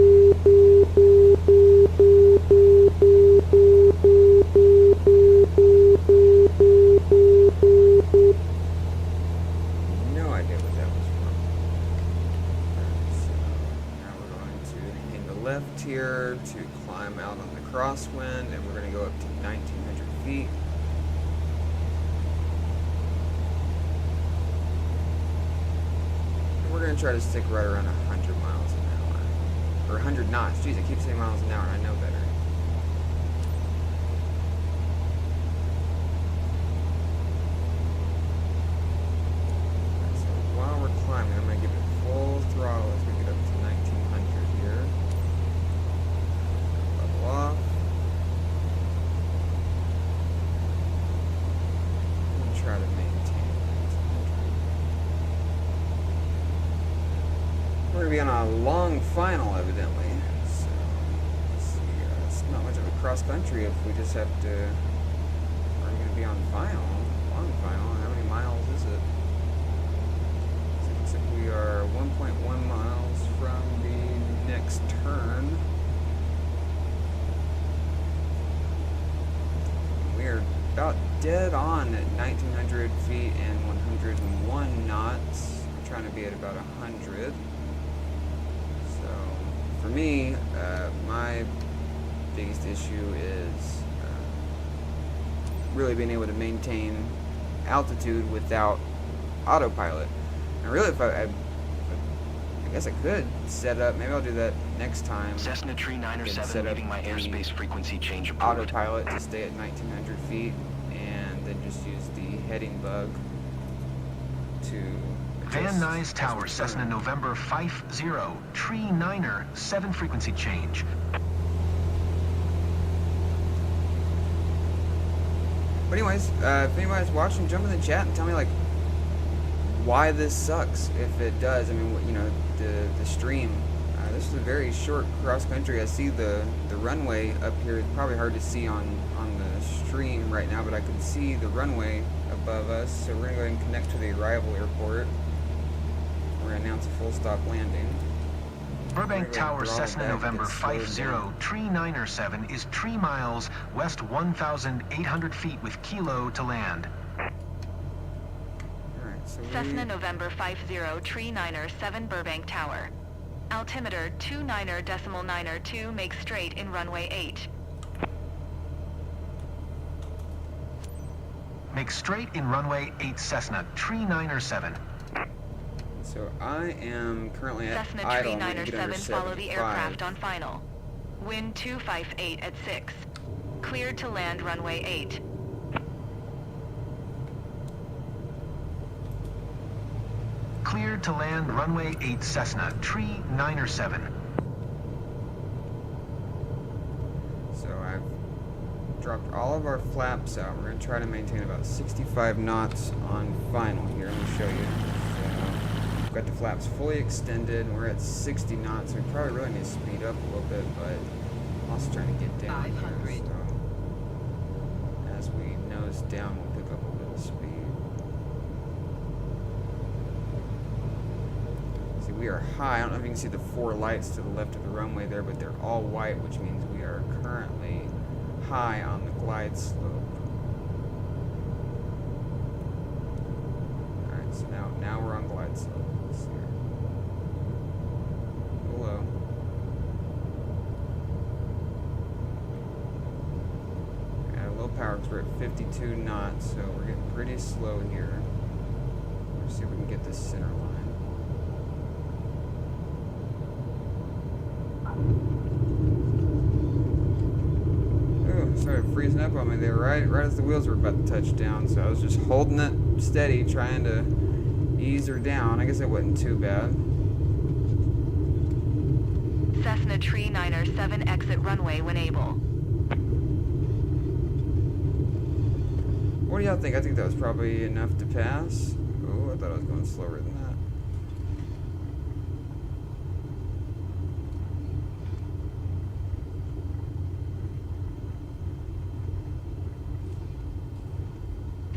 S1: No idea what that was from. So now we're going to hang the left here to climb out on the crosswind, and we're going to go up to 1900 feet. And we're going to try to stick right around 100 miles an hour. Or 100 knots. Jeez, I keep saying miles an hour, and I know better. So while we're climbing, I'm going to give it full throttle as we get up to 1900 here. Level off. And try to maintain 1900. We're going to be on a long final, evidently. So, let's see. It's not much of a cross country if we just have to. We're going to be on final. Long final. How many miles is it? So it looks like we are 1.1 miles from the next turn. We are about dead on at 1900 feet and 101 knots. I'm trying to be at about 100. So, for me, my biggest issue is really being able to maintain altitude without autopilot. And really, if I guess I could set up, maybe I'll do that next time.
S7: Cessna tree
S1: Set
S7: 907,
S1: up
S7: leaving my
S1: the
S7: airspace frequency change approved.
S1: autopilot to stay at 1900 feet, and then just use the heading bug to
S3: Van
S1: adjust
S3: Nuys
S1: as
S3: Tower,
S1: we
S3: Cessna
S1: turn.
S3: November 50, tree 907, frequency change.
S1: But anyways, if anybody's watching, jump in the chat and tell me, like, why this sucks if it does. I mean, you know, the stream. This is a very short cross country. I see the runway up here. It's probably hard to see on the stream right now, but I can see the runway above us. So we're gonna go ahead and connect to the arrival airport. We're gonna announce a full stop landing.
S3: Burbank Tower Cessna November 50 Tree 907 is 3 miles west 1,800 feet with Kilo to land.
S1: Alright, so
S4: Cessna November 50 Tree 907 Burbank Tower. Altimeter 29.902 make straight in runway 8.
S3: Make straight in runway 8 Cessna Tree 907.
S1: So I am currently at
S4: Cessna
S1: idle.
S4: Tree
S1: I'm gonna get under
S4: 907 follow the
S1: 75.
S4: aircraft on final. Wind 258 at 6. Cleared to land runway 8.
S3: Cleared to land runway 8 Cessna Tree 907.
S1: So I've dropped all of our flaps out. We're going to try to maintain about 65 knots on final here. Let me show you. So we've got the flaps fully extended. We're at 60 knots. So we probably really need to speed up a little bit, but I'm also trying to get down.
S4: 500.
S1: Here, so as we nose down, we'll pick up a little speed. See, we are high. I don't know if you can see the 4 lights to the left of the runway there, but they're all white, which means we are currently high on the glide slope. Alright, so now we're on glide slope. Let's see here. Hello. At low power because we're at 52 knots, so we're getting pretty slow here. Let's see if we can get this center line. Started freezing up on me there right as the wheels were about to touch down, so I was just holding it steady, trying to ease her down. I guess it wasn't too bad.
S4: Cessna Tree 907 exit runway when able.
S1: What do y'all think? I think that was probably enough to pass. Oh, I thought I was going slower than that.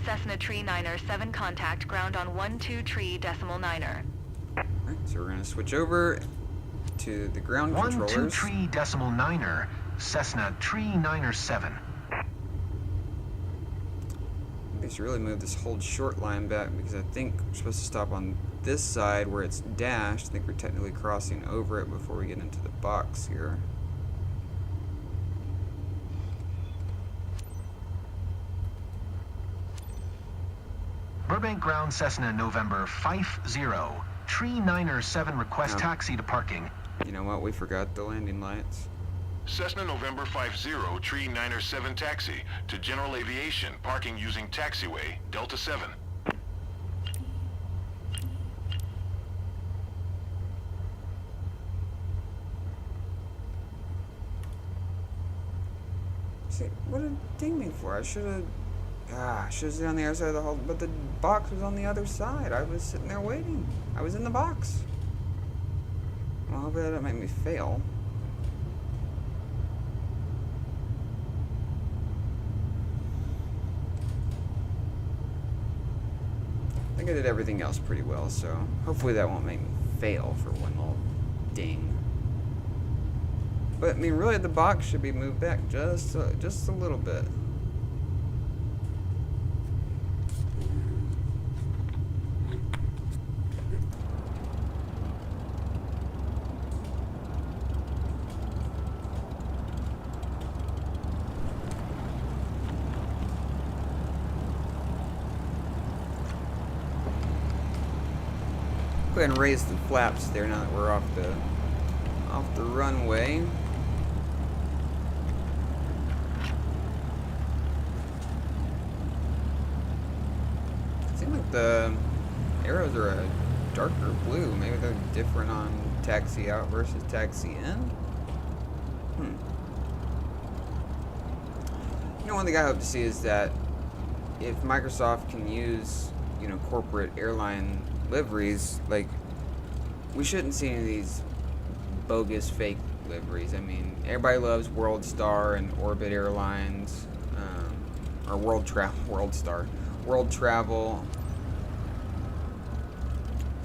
S4: Cessna Tree 907 contact ground on 12 Tree decimal 9er.
S1: Alright, so we're going to switch over to the ground
S3: 12
S1: controllers.
S3: Tree decimal 9er Cessna Tree 907.
S1: I should really move this hold short line back because I think we're supposed to stop on this side where it's dashed. I think we're technically crossing over it before we get into the box here.
S3: Burbank Ground Cessna November 50 Tree 907 request taxi to parking.
S1: You know what? We forgot the landing lights.
S3: Cessna November 50 Tree 907 taxi to General Aviation, parking using taxiway Delta 7.
S1: See, what did it ding me for? I should have... should have stayed on the other side of the hall, but the box was on the other side. I was sitting there waiting. I was in the box. Well, hopefully that didn't make me fail. I think I did everything else pretty well, so hopefully that won't make me fail for one little ding. But, I mean, really, the box should be moved back just a little bit. Go ahead and raise the flaps there now that we're off the runway. It seems like the arrows are a darker blue. Maybe they're different on taxi out versus taxi in. You know, one thing I hope to see is that if Microsoft can use, you know, corporate airline liveries, like, we shouldn't see any of these bogus fake liveries. I mean, everybody loves World Star and Orbit Airlines, or World Travel.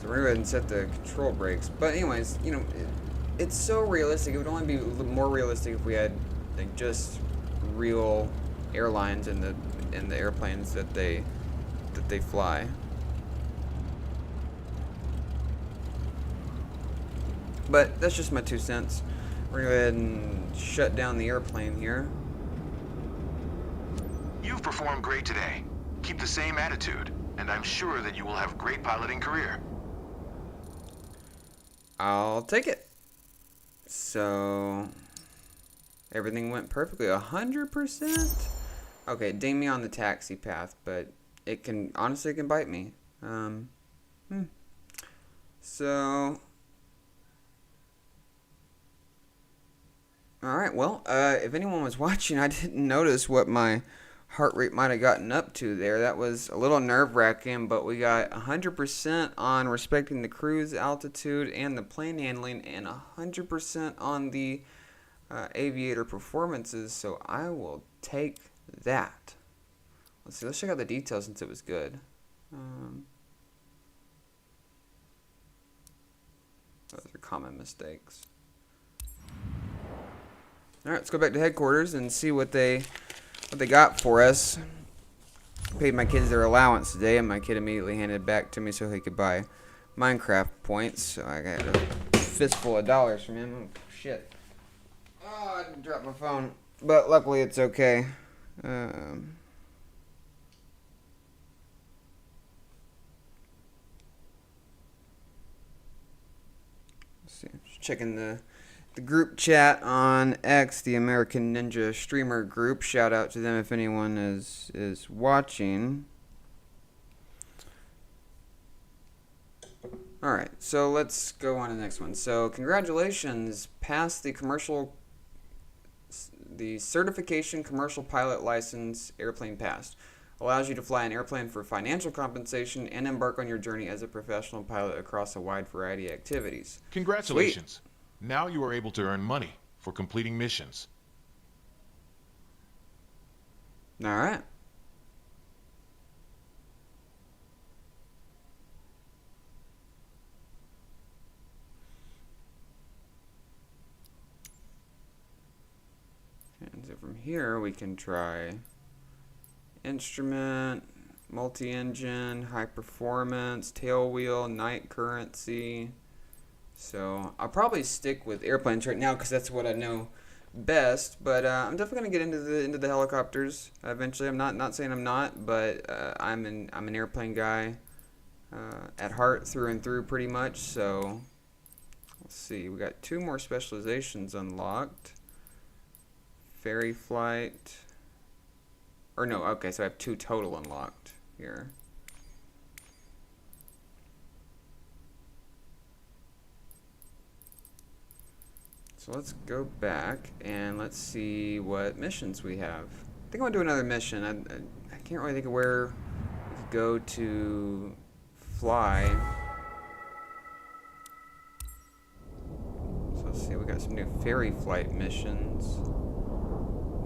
S1: So we're gonna go ahead and set the control brakes. But anyways, you know, it's so realistic. It would only be more realistic if we had like just real airlines in the airplanes that they fly. But that's just my 2 cents. We're gonna go ahead and shut down the airplane here.
S3: You've performed great today. Keep the same attitude, and I'm sure that you will have a great piloting career.
S1: I'll take it. So everything went perfectly, 100%. Okay, ding me on the taxi path, but it can honestly bite me. So, all right. Well, if anyone was watching, I didn't notice what my heart rate might have gotten up to there. That was a little nerve-wracking, but we got 100% on respecting the cruise altitude and the plane handling, and 100% on the aviator performances. So I will take that. Let's see. Let's check out the details since it was good. Those are common mistakes. All right, let's go back to headquarters and see what they got for us. Paid my kids their allowance today, and my kid immediately handed it back to me so he could buy Minecraft points. So I got a fistful of dollars from him. Oh, shit. Oh, I dropped my phone. But luckily it's okay. Let's see. Just checking the group chat on X, the American Ninja Streamer group. Shout out to them if anyone is watching. Alright, so let's go on to the next one. So congratulations, passed the certification commercial pilot license. Airplane passed. Allows you to fly an airplane for financial compensation and embark on your journey as a professional pilot across a wide variety of activities.
S2: Congratulations.
S1: Sweet.
S2: Now you are able to earn money for completing missions.
S1: Alright. And so from here we can try instrument, multi-engine, high performance, tail wheel, night currency. So I'll probably stick with airplanes right now because that's what I know best. But I'm definitely gonna get into the helicopters eventually. I'm not saying I'm not, but I'm an airplane guy at heart through and through, pretty much. So let's see. We got 2 more specializations unlocked. Ferry flight. Or no, okay. So I have 2 total unlocked here. So let's go back and let's see what missions we have. I think I want to do another mission. I can't really think of where we could go to fly. So let's see, we got some new ferry flight missions.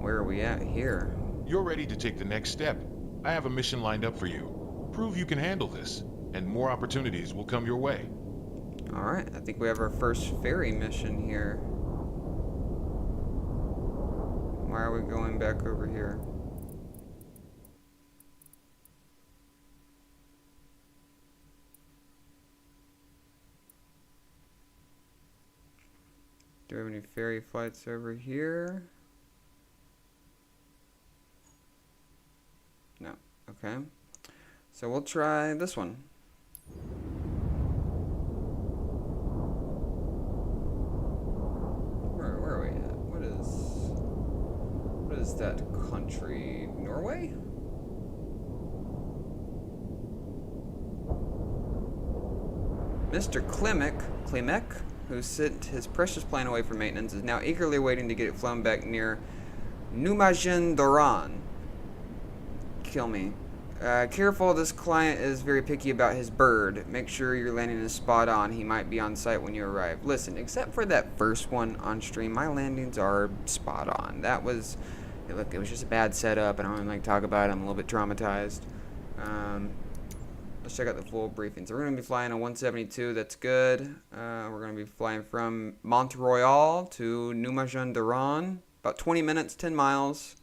S1: Where are we at here?
S2: You're ready to take the next step. I have a mission lined up for you. Prove you can handle this, and more opportunities will come your way.
S1: Alright, I think we have our first ferry mission here. Why are we going back over here? Do we have any ferry flights over here? No. Okay. So we'll try this one. Where are we at? What is that country? Norway? Mr. Klimek, who sent his precious plane away for maintenance, is now eagerly waiting to get it flown back near Numagen Doran. Kill me. Careful, this client is very picky about his bird. Make sure your landing is spot on. He might be on site when you arrive. Listen, except for that first one on stream, my landings are spot on. That was, look, it was just a bad setup, and I don't even like to talk about it. I'm a little bit traumatized. Let's check out the full briefing. So we're going to be flying a 172. That's good. We're going to be flying from Mont Royal to Numajan-Daran. About 20 minutes, 10 miles.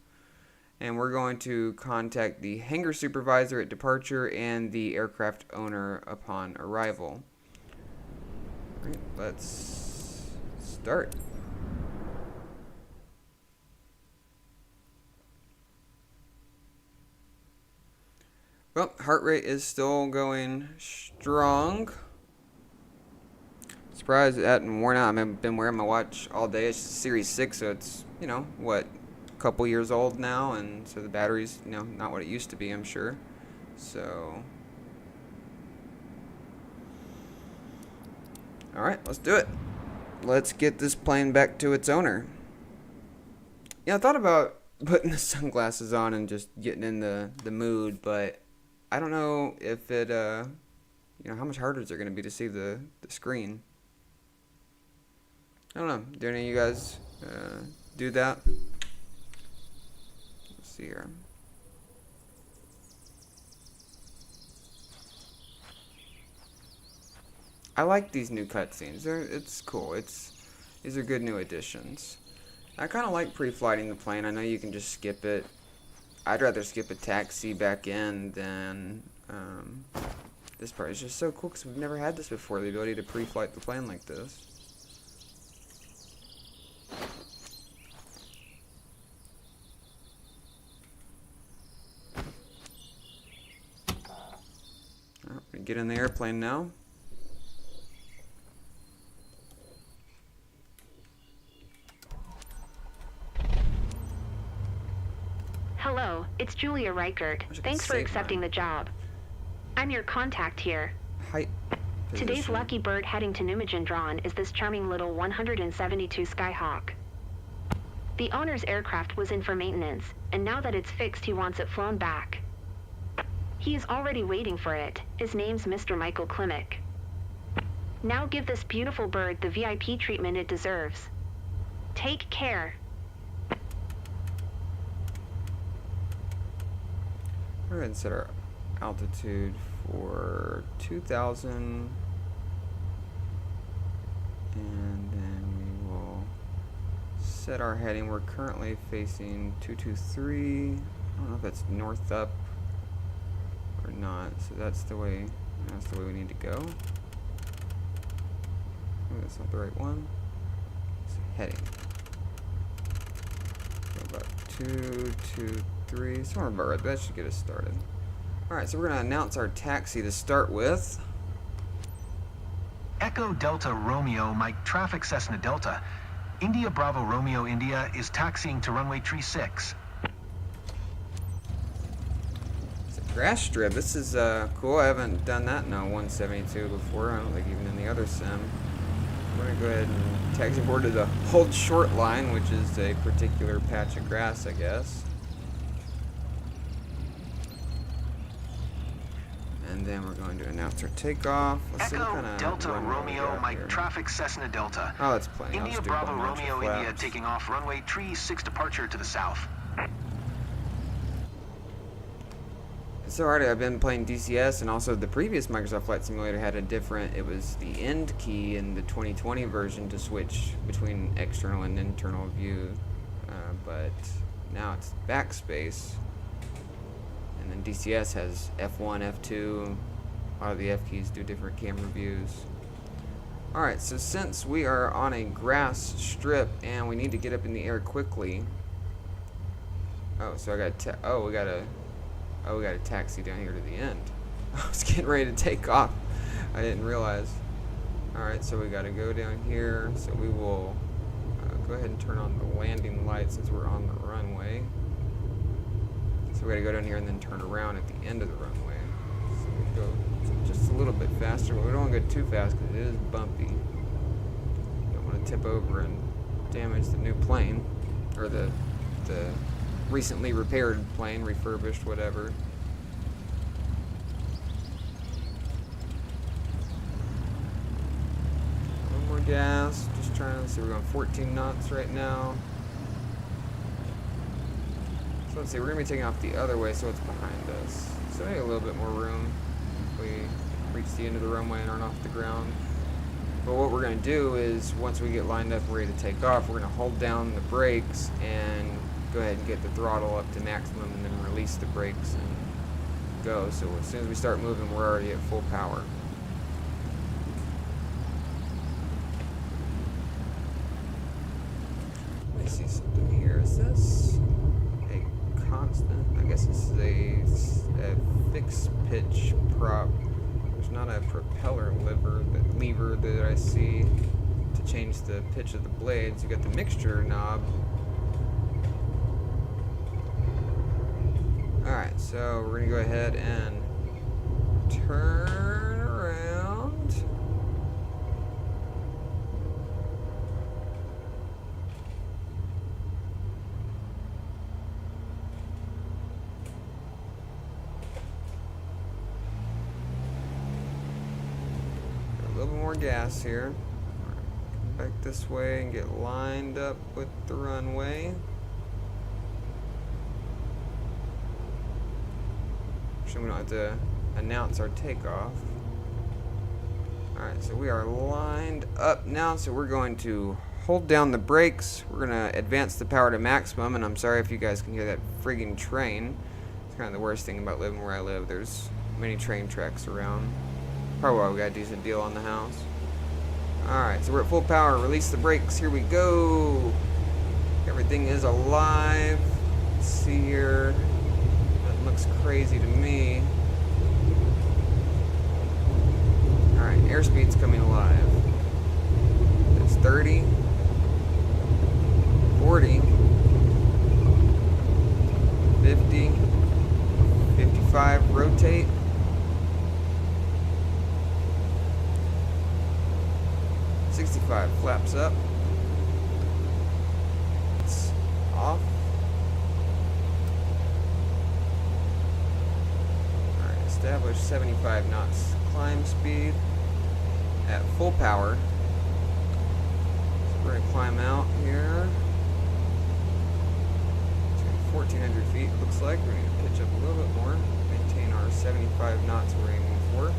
S1: And we're going to contact the hangar supervisor at departure and the aircraft owner upon arrival. All right, let's start. Well, heart rate is still going strong. Surprised it hadn't worn out. I've been wearing my watch all day. It's Series 6, so it's, you know, what, a couple years old now, and so the battery's, you know, not what it used to be, I'm sure. So, alright, let's do it. Let's get this plane back to its owner. Yeah, I thought about putting the sunglasses on and just getting in the mood, but I don't know if it, you know, how much harder is it going to be to see the screen? I don't know. Do any of you guys do that? Let's see here. I like these new cutscenes. It's cool. These are good new additions. I kind of like pre-flighting the plane. I know you can just skip it. I'd rather skip a taxi back in than this part. It's just so cool because we've never had this before, the ability to pre-flight the plane like this. Alright, we get in the airplane now.
S5: Hello, it's Julia Reichert. Thanks for accepting the job. I'm your contact here.
S1: Height.
S5: Today's
S1: Position.
S5: lucky bird heading to Numajandran is this charming little 172 Skyhawk. The owner's aircraft was in for maintenance, and now that it's fixed, he wants it flown back. He is already waiting for it. His name's Mr. Michael Klimek. Now give this beautiful bird the VIP treatment it deserves. Take care.
S1: We're going to set our altitude for 2,000. And then we will set our heading. We're currently facing 223. I don't know if that's north up or not. So that's the way we need to go. Oh, that's not the right one. It's heading. So about 223. Somewhere about right. That should get us started. Alright, so we're going to announce our taxi to start with.
S3: Echo Delta Romeo, Mike Traffic Cessna Delta. India Bravo Romeo India is taxiing to runway 36.
S1: It's a grass strip. This is cool. I haven't done that in a 172 before. I don't think even in the other sim. We're going to go ahead and taxi board to the hold short line, which is a particular patch of grass, I guess. And then we're going to announce our takeoff. Let's see what
S3: Echo
S1: kind of
S3: Delta
S1: runway we
S3: Romeo,
S1: got
S3: Mike
S1: here.
S3: Traffic Cessna Delta.
S1: Oh, that's plenty. I'll
S3: India
S1: just do
S3: Bravo
S1: one bunch of
S3: Romeo India
S1: flaps.
S3: taking off runway 36 departure to the south.
S1: So already I've been playing DCS, and also the previous Microsoft Flight Simulator had a different, it was the end key in the 2020 version to switch between external and internal view, but now it's backspace, and then DCS has F1, F2, a lot of the F keys do different camera views. Alright, so since we are on a grass strip and we need to get up in the air quickly, oh, so I got we got a taxi down here to the end. I was getting ready to take off. I didn't realize. Alright, so we got to go down here. So we will go ahead and turn on the landing light since we're on the runway. So we got to go down here and then turn around at the end of the runway. So we go just a little bit faster, but we don't want to go too fast because it is bumpy. Don't want to tip over and damage the new plane, or the recently repaired plane, refurbished, whatever. More gas. Just trying to see. We're going 14 knots right now. So let's see. We're gonna be taking off the other way, so it's behind us. So maybe a little bit more room if we reach the end of the runway and aren't off the ground. But what we're going to do is, once we get lined up and ready to take off, we're going to hold down the brakes and go ahead and get the throttle up to maximum and then release the brakes and go. So as soon as we start moving, we're already at full power. Let me see something here. Is this a constant? I guess this is a fixed pitch prop. There's not a propeller lever that I see to change the pitch of the blades. You got the mixture knob. Alright, so we're gonna go ahead and turn around. A little bit more gas here. Come back this way and get lined up with the runway. So we don't have to announce our takeoff. Alright, so we are lined up now, so we're going to hold down the brakes. We're going to advance the power to maximum, and I'm sorry if you guys can hear that friggin' train. It's kind of the worst thing about living where I live. There's many train tracks around. Probably why we got a decent deal on the house. Alright, so we're at full power. Release the brakes. Here we go. Everything is alive. Let's see here. That looks crazy to me. Alright, airspeed's coming alive. It's 30, 40, 50, 55, rotate. 65, flaps up. It's off. Alright, establish 75 knots climb speed at full power. So we're going to climb out here. 1,400 feet, looks like. We're going to pitch up a little bit more. Maintain our 75 knots we're aiming for.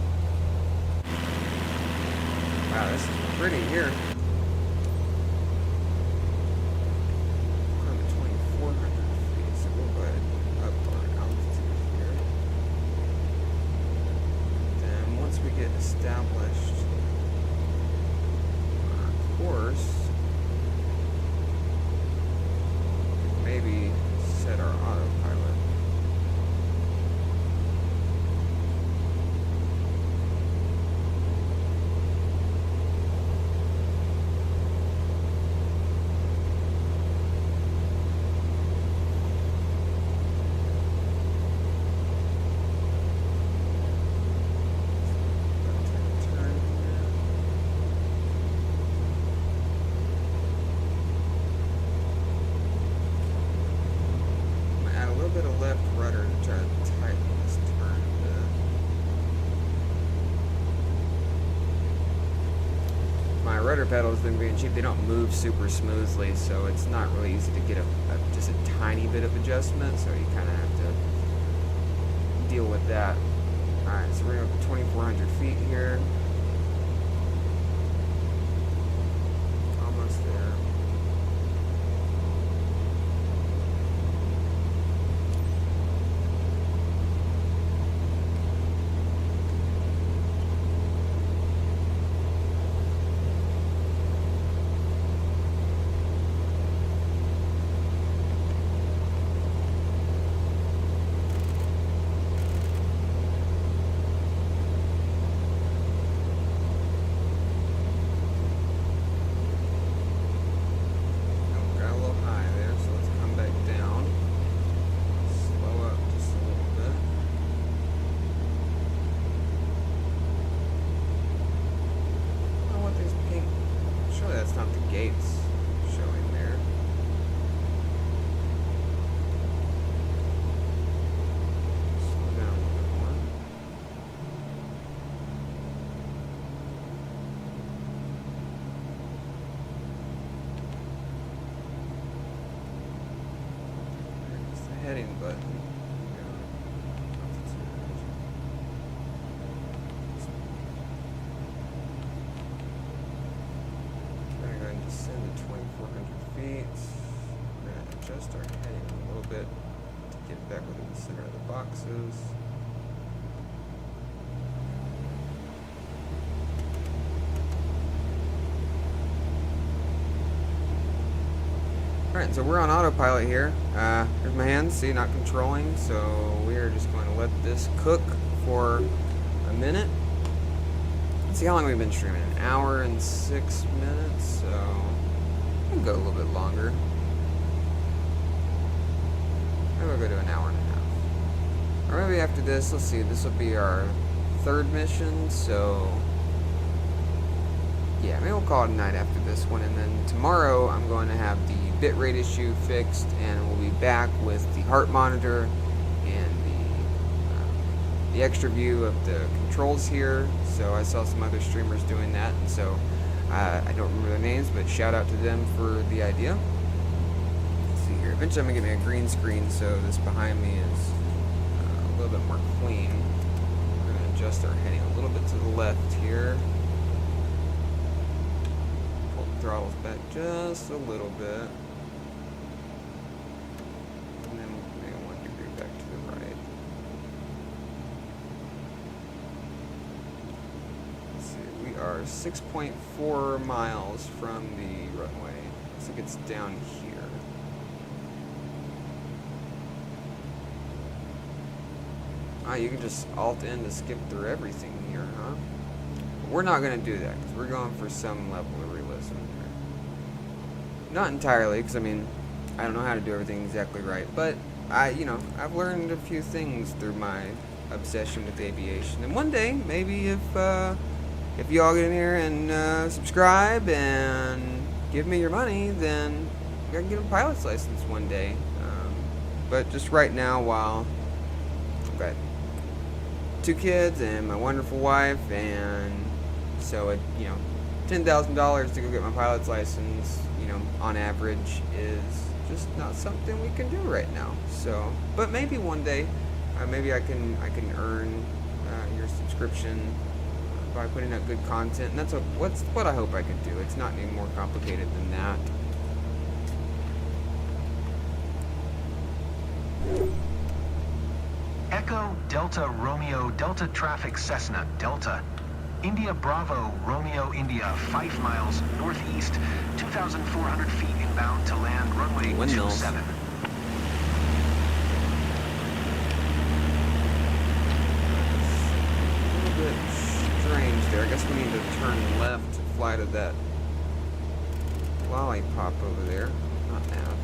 S1: Wow, this is pretty here. I'm at 2,400 feet, so we'll go ahead and up our altitude here. Then once we get established on our course, maybe set our autopilot. Rudder pedals, them being cheap, they don't move super smoothly, so it's not really easy to get just a tiny bit of adjustment, so you kind of have to deal with that. Alright, so we're up to 2,400 feet here. Almost there. adjust our heading a little bit to get it back within the center of the boxes. Alright, so we're on autopilot here. Here's my hands, see, not controlling, so we are just going to let this cook for a minute. Let's see how long we've been streaming. An hour and 6 minutes, so we'll go a little bit longer. Maybe we'll go to an hour and a half. Or maybe after this, let's see, this will be our third mission, so yeah, maybe we'll call it a night after this one, and then tomorrow I'm going to have the bitrate issue fixed, and we'll be back with the heart monitor and the extra view of the controls here. So I saw some other streamers doing that, and so I don't remember their names, but shout out to them for the idea. Let's see here. Eventually I'm going to get me a green screen so this behind me is a little bit more clean. We're going to adjust our heading a little bit to the left here. Pull the throttles back just a little bit. And then maybe 1 degree back to the right. Let's see, we are 6.4 miles from the runway. Looks like it's down here. Ah, you can just Alt-N to skip through everything here, huh? But we're not going to do that, because we're going for some level of realism here. Not entirely, because, I mean, I don't know how to do everything exactly right, but I've learned a few things through my obsession with aviation. And one day, maybe if you all get in here and subscribe and give me your money, then I can get a pilot's license one day. But just right now, while I've got 2 kids and my wonderful wife, and so $10,000 to go get my pilot's license, on average is just not something we can do right now. So, but maybe one day, maybe I can earn your subscription by putting out good content, and that's what I hope I could do. It's not any more complicated than that.
S3: Echo Delta Romeo Delta Traffic Cessna Delta. India Bravo Romeo India 5 miles northeast, 2,400 feet inbound to land runway 27.
S1: A little bit strange there. I guess we need to turn left to fly to that lollipop over there. Not now.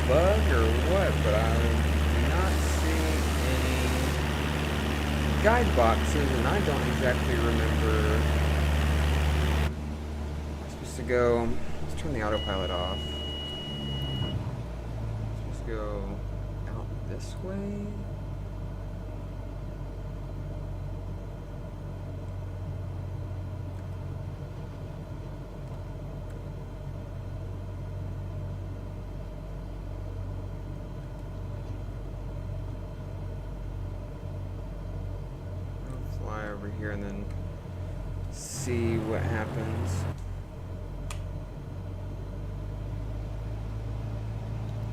S1: Bug or what, but I do not see any guide boxes, and I don't exactly remember. I'm supposed to go, let's turn the autopilot off. I'm supposed to go out this way. Over here and then see what happens.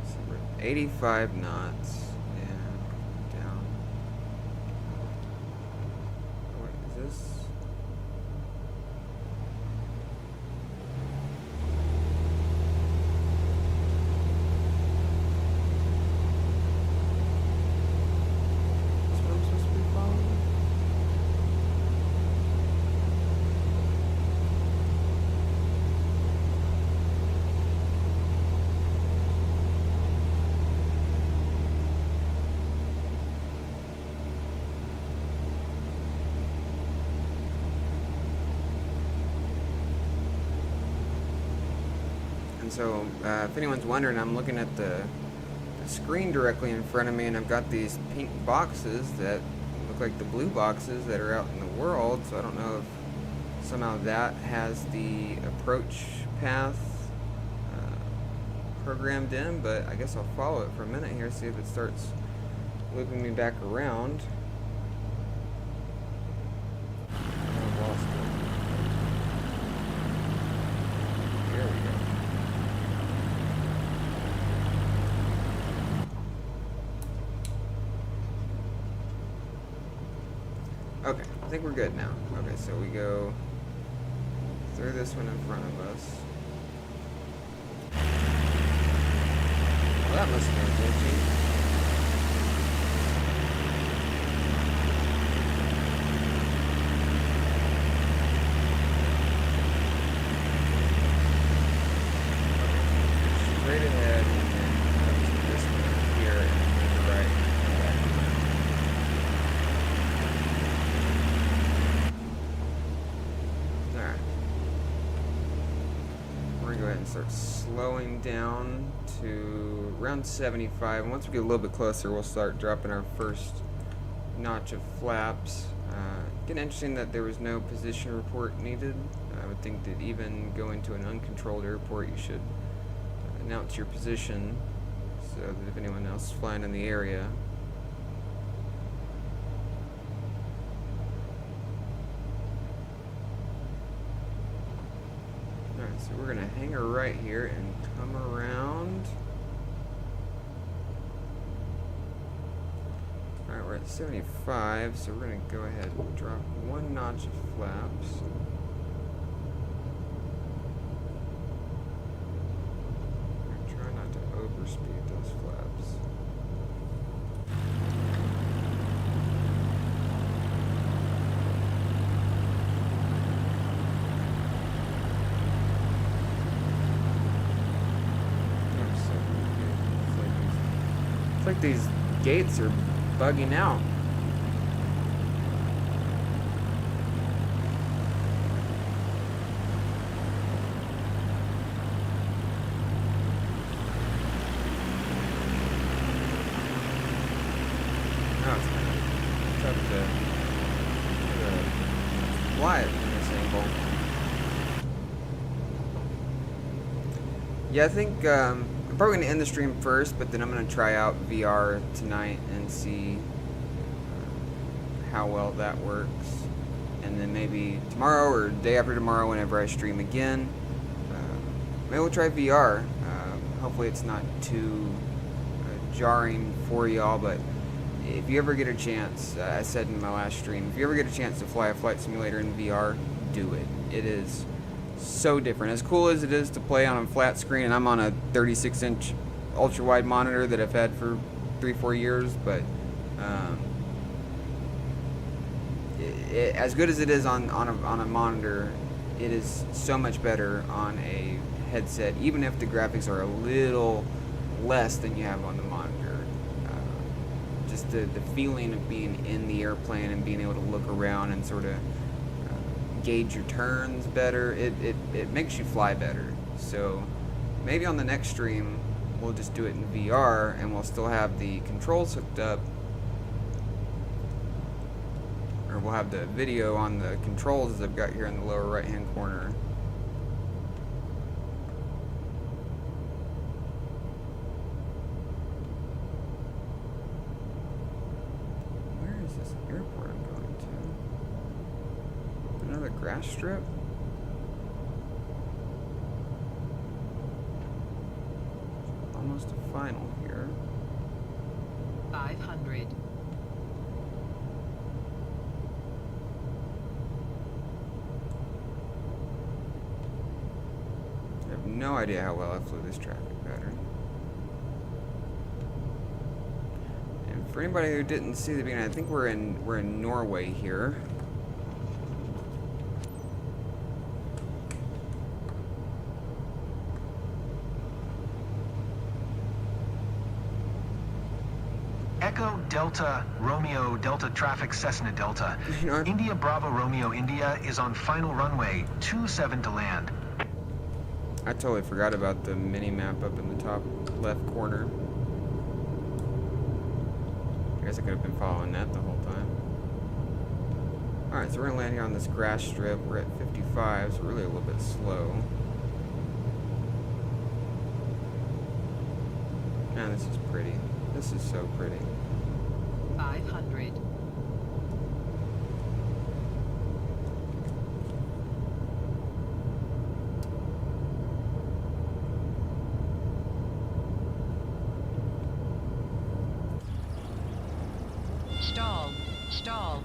S1: So we're at 85 knots and down. Oh, wait, is this? Is what I'm supposed to be following? And so, if anyone's wondering, I'm looking at the screen directly in front of me, and I've got these pink boxes that look like the blue boxes that are out in the world, so I don't know if somehow that has the approach path programmed in, but I guess I'll follow it for a minute here, see if it starts looping me back around. I've lost it. There we go. Okay, I think we're good now. Okay, so we go through this one in front of us. Well, that must have been glitchy. Straight ahead and then up to this one here and to the right. Alright. We're gonna go ahead and start slowing down to around 75. And once we get a little bit closer, we'll start dropping our first notch of flaps. Getting interesting that there was no position report needed. I would think that even going to an uncontrolled airport, you should announce your position so that if anyone else is flying in the area. Alright, so we're going to hang her right here and come around. Alright, we're at 75, so we're going to go ahead and drop one notch of flaps. Try not to overspeed those flaps. It's like these gates are bugging out. Oh, it's kind of tough to fly it from this angle. Yeah, I think I'm probably going to end the stream first, but then I'm going to try out VR tonight and see how well that works. And then maybe tomorrow or day after tomorrow, whenever I stream again, maybe we'll try VR. Hopefully it's not too jarring for y'all, but if you ever get a chance, I said in my last stream, if you ever get a chance to fly a flight simulator in VR, do it. It is so different. As cool as it is to play on a flat screen, and I'm on a 36-inch ultra-wide monitor that I've had for 3-4 years, but as good as it is on a monitor, it is so much better on a headset, even if the graphics are a little less than you have on the monitor. Just the feeling of being in the airplane and being able to look around and sort of gauge your turns better, it makes you fly better. So maybe on the next stream we'll just do it in VR and we'll still have the controls hooked up, or we'll have the video on the controls as I've got here in the lower right hand corner. Where is this airport I'm going to? Another grass strip? Almost a final here.
S8: 500.
S1: I have no idea how well I flew this traffic pattern. And for anybody who didn't see the beginning, I think we're in Norway here.
S3: Echo Delta Romeo Delta traffic Cessna Delta.
S1: You know,
S3: India Bravo Romeo India is on final runway 27 to land.
S1: I totally forgot about the mini map up in the top left corner. I guess I could have been following that the whole time. Alright, so we're gonna land here on this grass strip. We're at 55, so we're really a little bit slow. Man, this is pretty. This is so pretty.
S8: 500. Stall. Stall.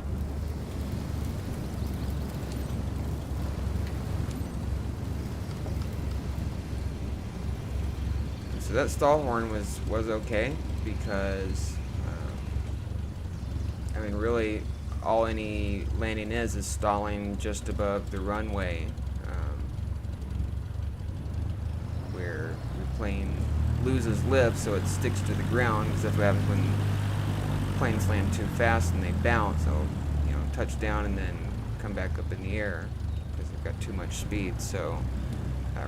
S1: So that stall horn was okay because I mean really all any landing is stalling just above the runway, where your plane loses lift so it sticks to the ground, because that's what happens when planes land too fast and they bounce. They'll, you know, touch down and then come back up in the air because they've got too much speed. So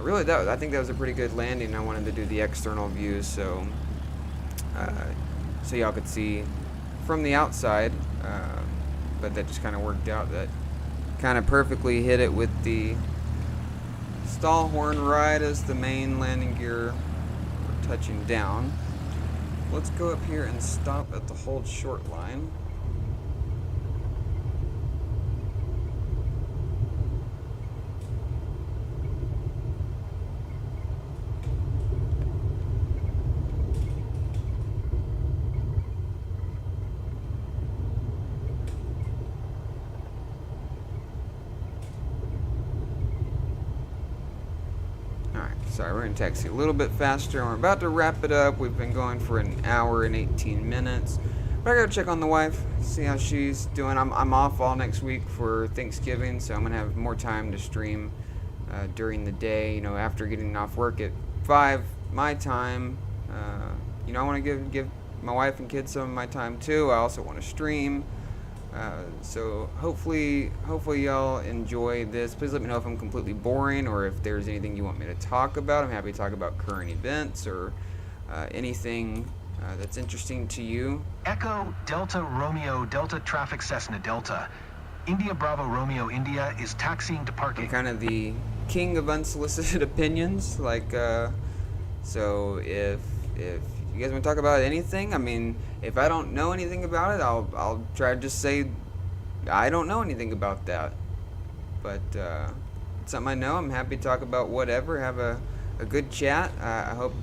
S1: really, I think that was a pretty good landing. I wanted to do the external views so y'all could see from the outside, but that just kind of worked out. That kind of perfectly hit it with the stall horn right as the main landing gear were touching down. Let's go up here and stop at the hold short line. Sorry, we're going to taxi a little bit faster, and we're about to wrap it up. We've been going for an hour and 18 minutes. But I got to check on the wife, see how she's doing. I'm off all next week for Thanksgiving, so I'm going to have more time to stream during the day. You know, after getting off work at 5 my time, you know, I want to give my wife and kids some of my time too. I also want to stream. So hopefully y'all enjoy this. Please let me know if I'm completely boring or if there's anything you want me to talk about. I'm happy to talk about current events or anything that's interesting to you.
S3: Echo Delta Romeo Delta Traffic Cessna Delta. India Bravo Romeo India is taxiing to
S1: I'm
S3: parking.
S1: kind of the king of unsolicited opinions. Like, so if you guys want to talk about anything, I mean, if I don't know anything about it, I'll try to just say I don't know anything about that. But it's something I know. I'm happy to talk about whatever. Have a good chat. I hope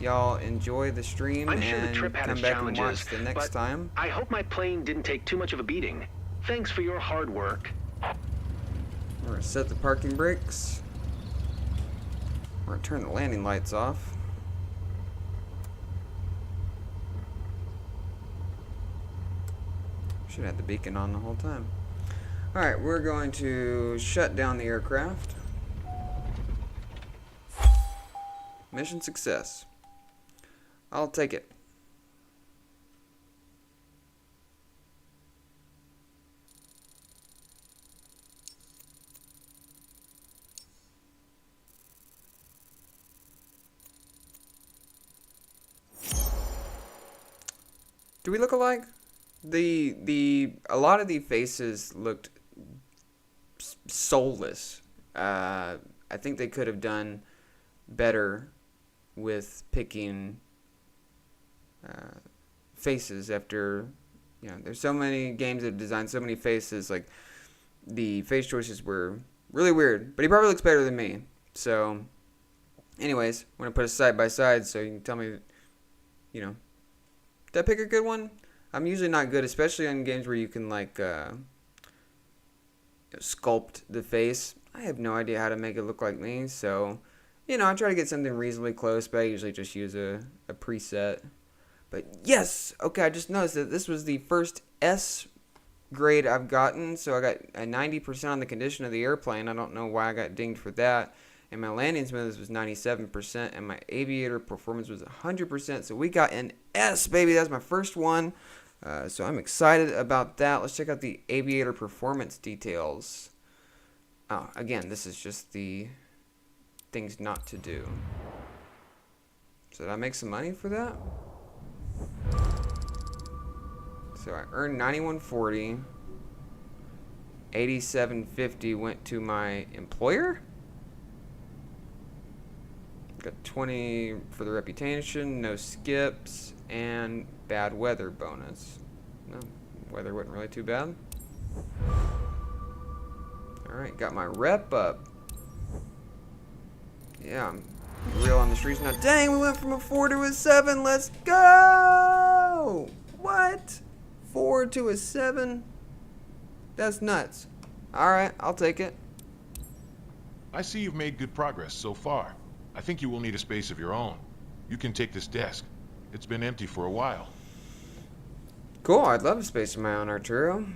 S1: y'all enjoy the stream
S7: I'm sure the
S1: and
S7: trip had
S1: come
S7: its
S1: back and
S7: challenges,
S1: watch the next
S7: but
S1: time.
S7: I hope my plane didn't take too much of a beating. Thanks for your hard work.
S1: We're going to set the parking brakes. We're going to turn the landing lights off. Should have had the beacon on the whole time. Alright, we're going to shut down the aircraft. Mission success. I'll take it. Do we look alike? A lot of the faces looked soulless. I think they could have done better with picking faces after, you know, there's so many games that have designed so many faces. Like, the face choices were really weird, but he probably looks better than me. So, anyways, I'm going to put us side by side so you can tell me, you know, did I pick a good one? I'm usually not good, especially on games where you can, like, sculpt the face. I have no idea how to make it look like me, so, you know, I try to get something reasonably close, but I usually just use a preset. But yes! Okay, I just noticed that this was the first S grade I've gotten, so I got a 90% on the condition of the airplane. I don't know why I got dinged for that. And my landing smoothness was 97%, and my aviator performance was 100%. So we got an S, baby. That's my first one. So I'm excited about that. Let's check out the aviator performance details. Oh, again, this is just the things not to do. So did I make some money for that? So I earned $91.40. $87.50 went to my employer. Got 20 for the reputation, no skips, and bad weather bonus. No, weather wasn't really too bad. Alright, got my rep up. Yeah, I'm real on the streets now. Dang, we went from a 4 to a 7. Let's go! What? 4 to a 7? That's nuts. Alright, I'll take it.
S2: I see you've made good progress so far. I think you will need a space of your own. You can take this desk. It's been empty for a while.
S1: Cool, I'd love a space of my own, Arturo.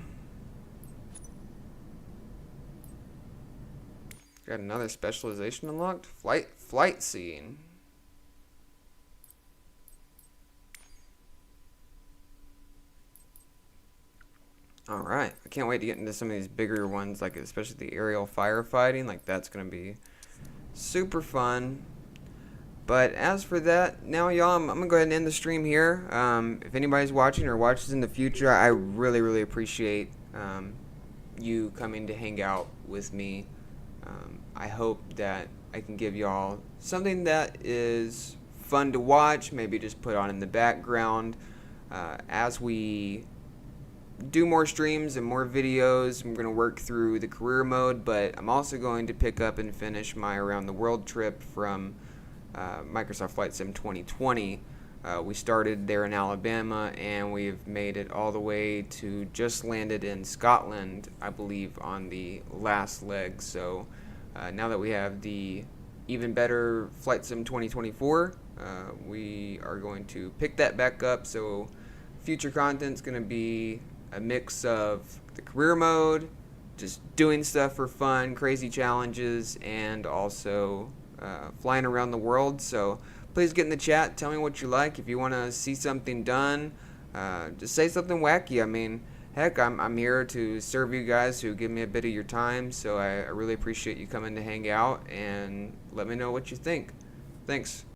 S1: Got another specialization unlocked. Flight seeing. Alright, I can't wait to get into some of these bigger ones, like especially the aerial firefighting. Like, that's going to be super fun. But as for that, now y'all, I'm going to go ahead and end the stream here. If anybody's watching or watches in the future, I really, really appreciate you coming to hang out with me. I hope that I can give y'all something that is fun to watch, maybe just put on in the background. As we do more streams and more videos, I'm going to work through the career mode, but I'm also going to pick up and finish my around the world trip from Microsoft Flight Sim 2020. We started there in Alabama, and we've made it all the way to just landed in Scotland, I believe, on the last leg. So now that we have the even better Flight Sim 2024, we are going to pick that back up. So future content's going to be a mix of the career mode, just doing stuff for fun, crazy challenges, and also flying around the world. So please get in the chat, tell me what you like. If you want to see something done, just say something wacky. I mean, heck, I'm here to serve you guys who give me a bit of your time, so I really appreciate you coming to hang out, and let me know what you think. Thanks.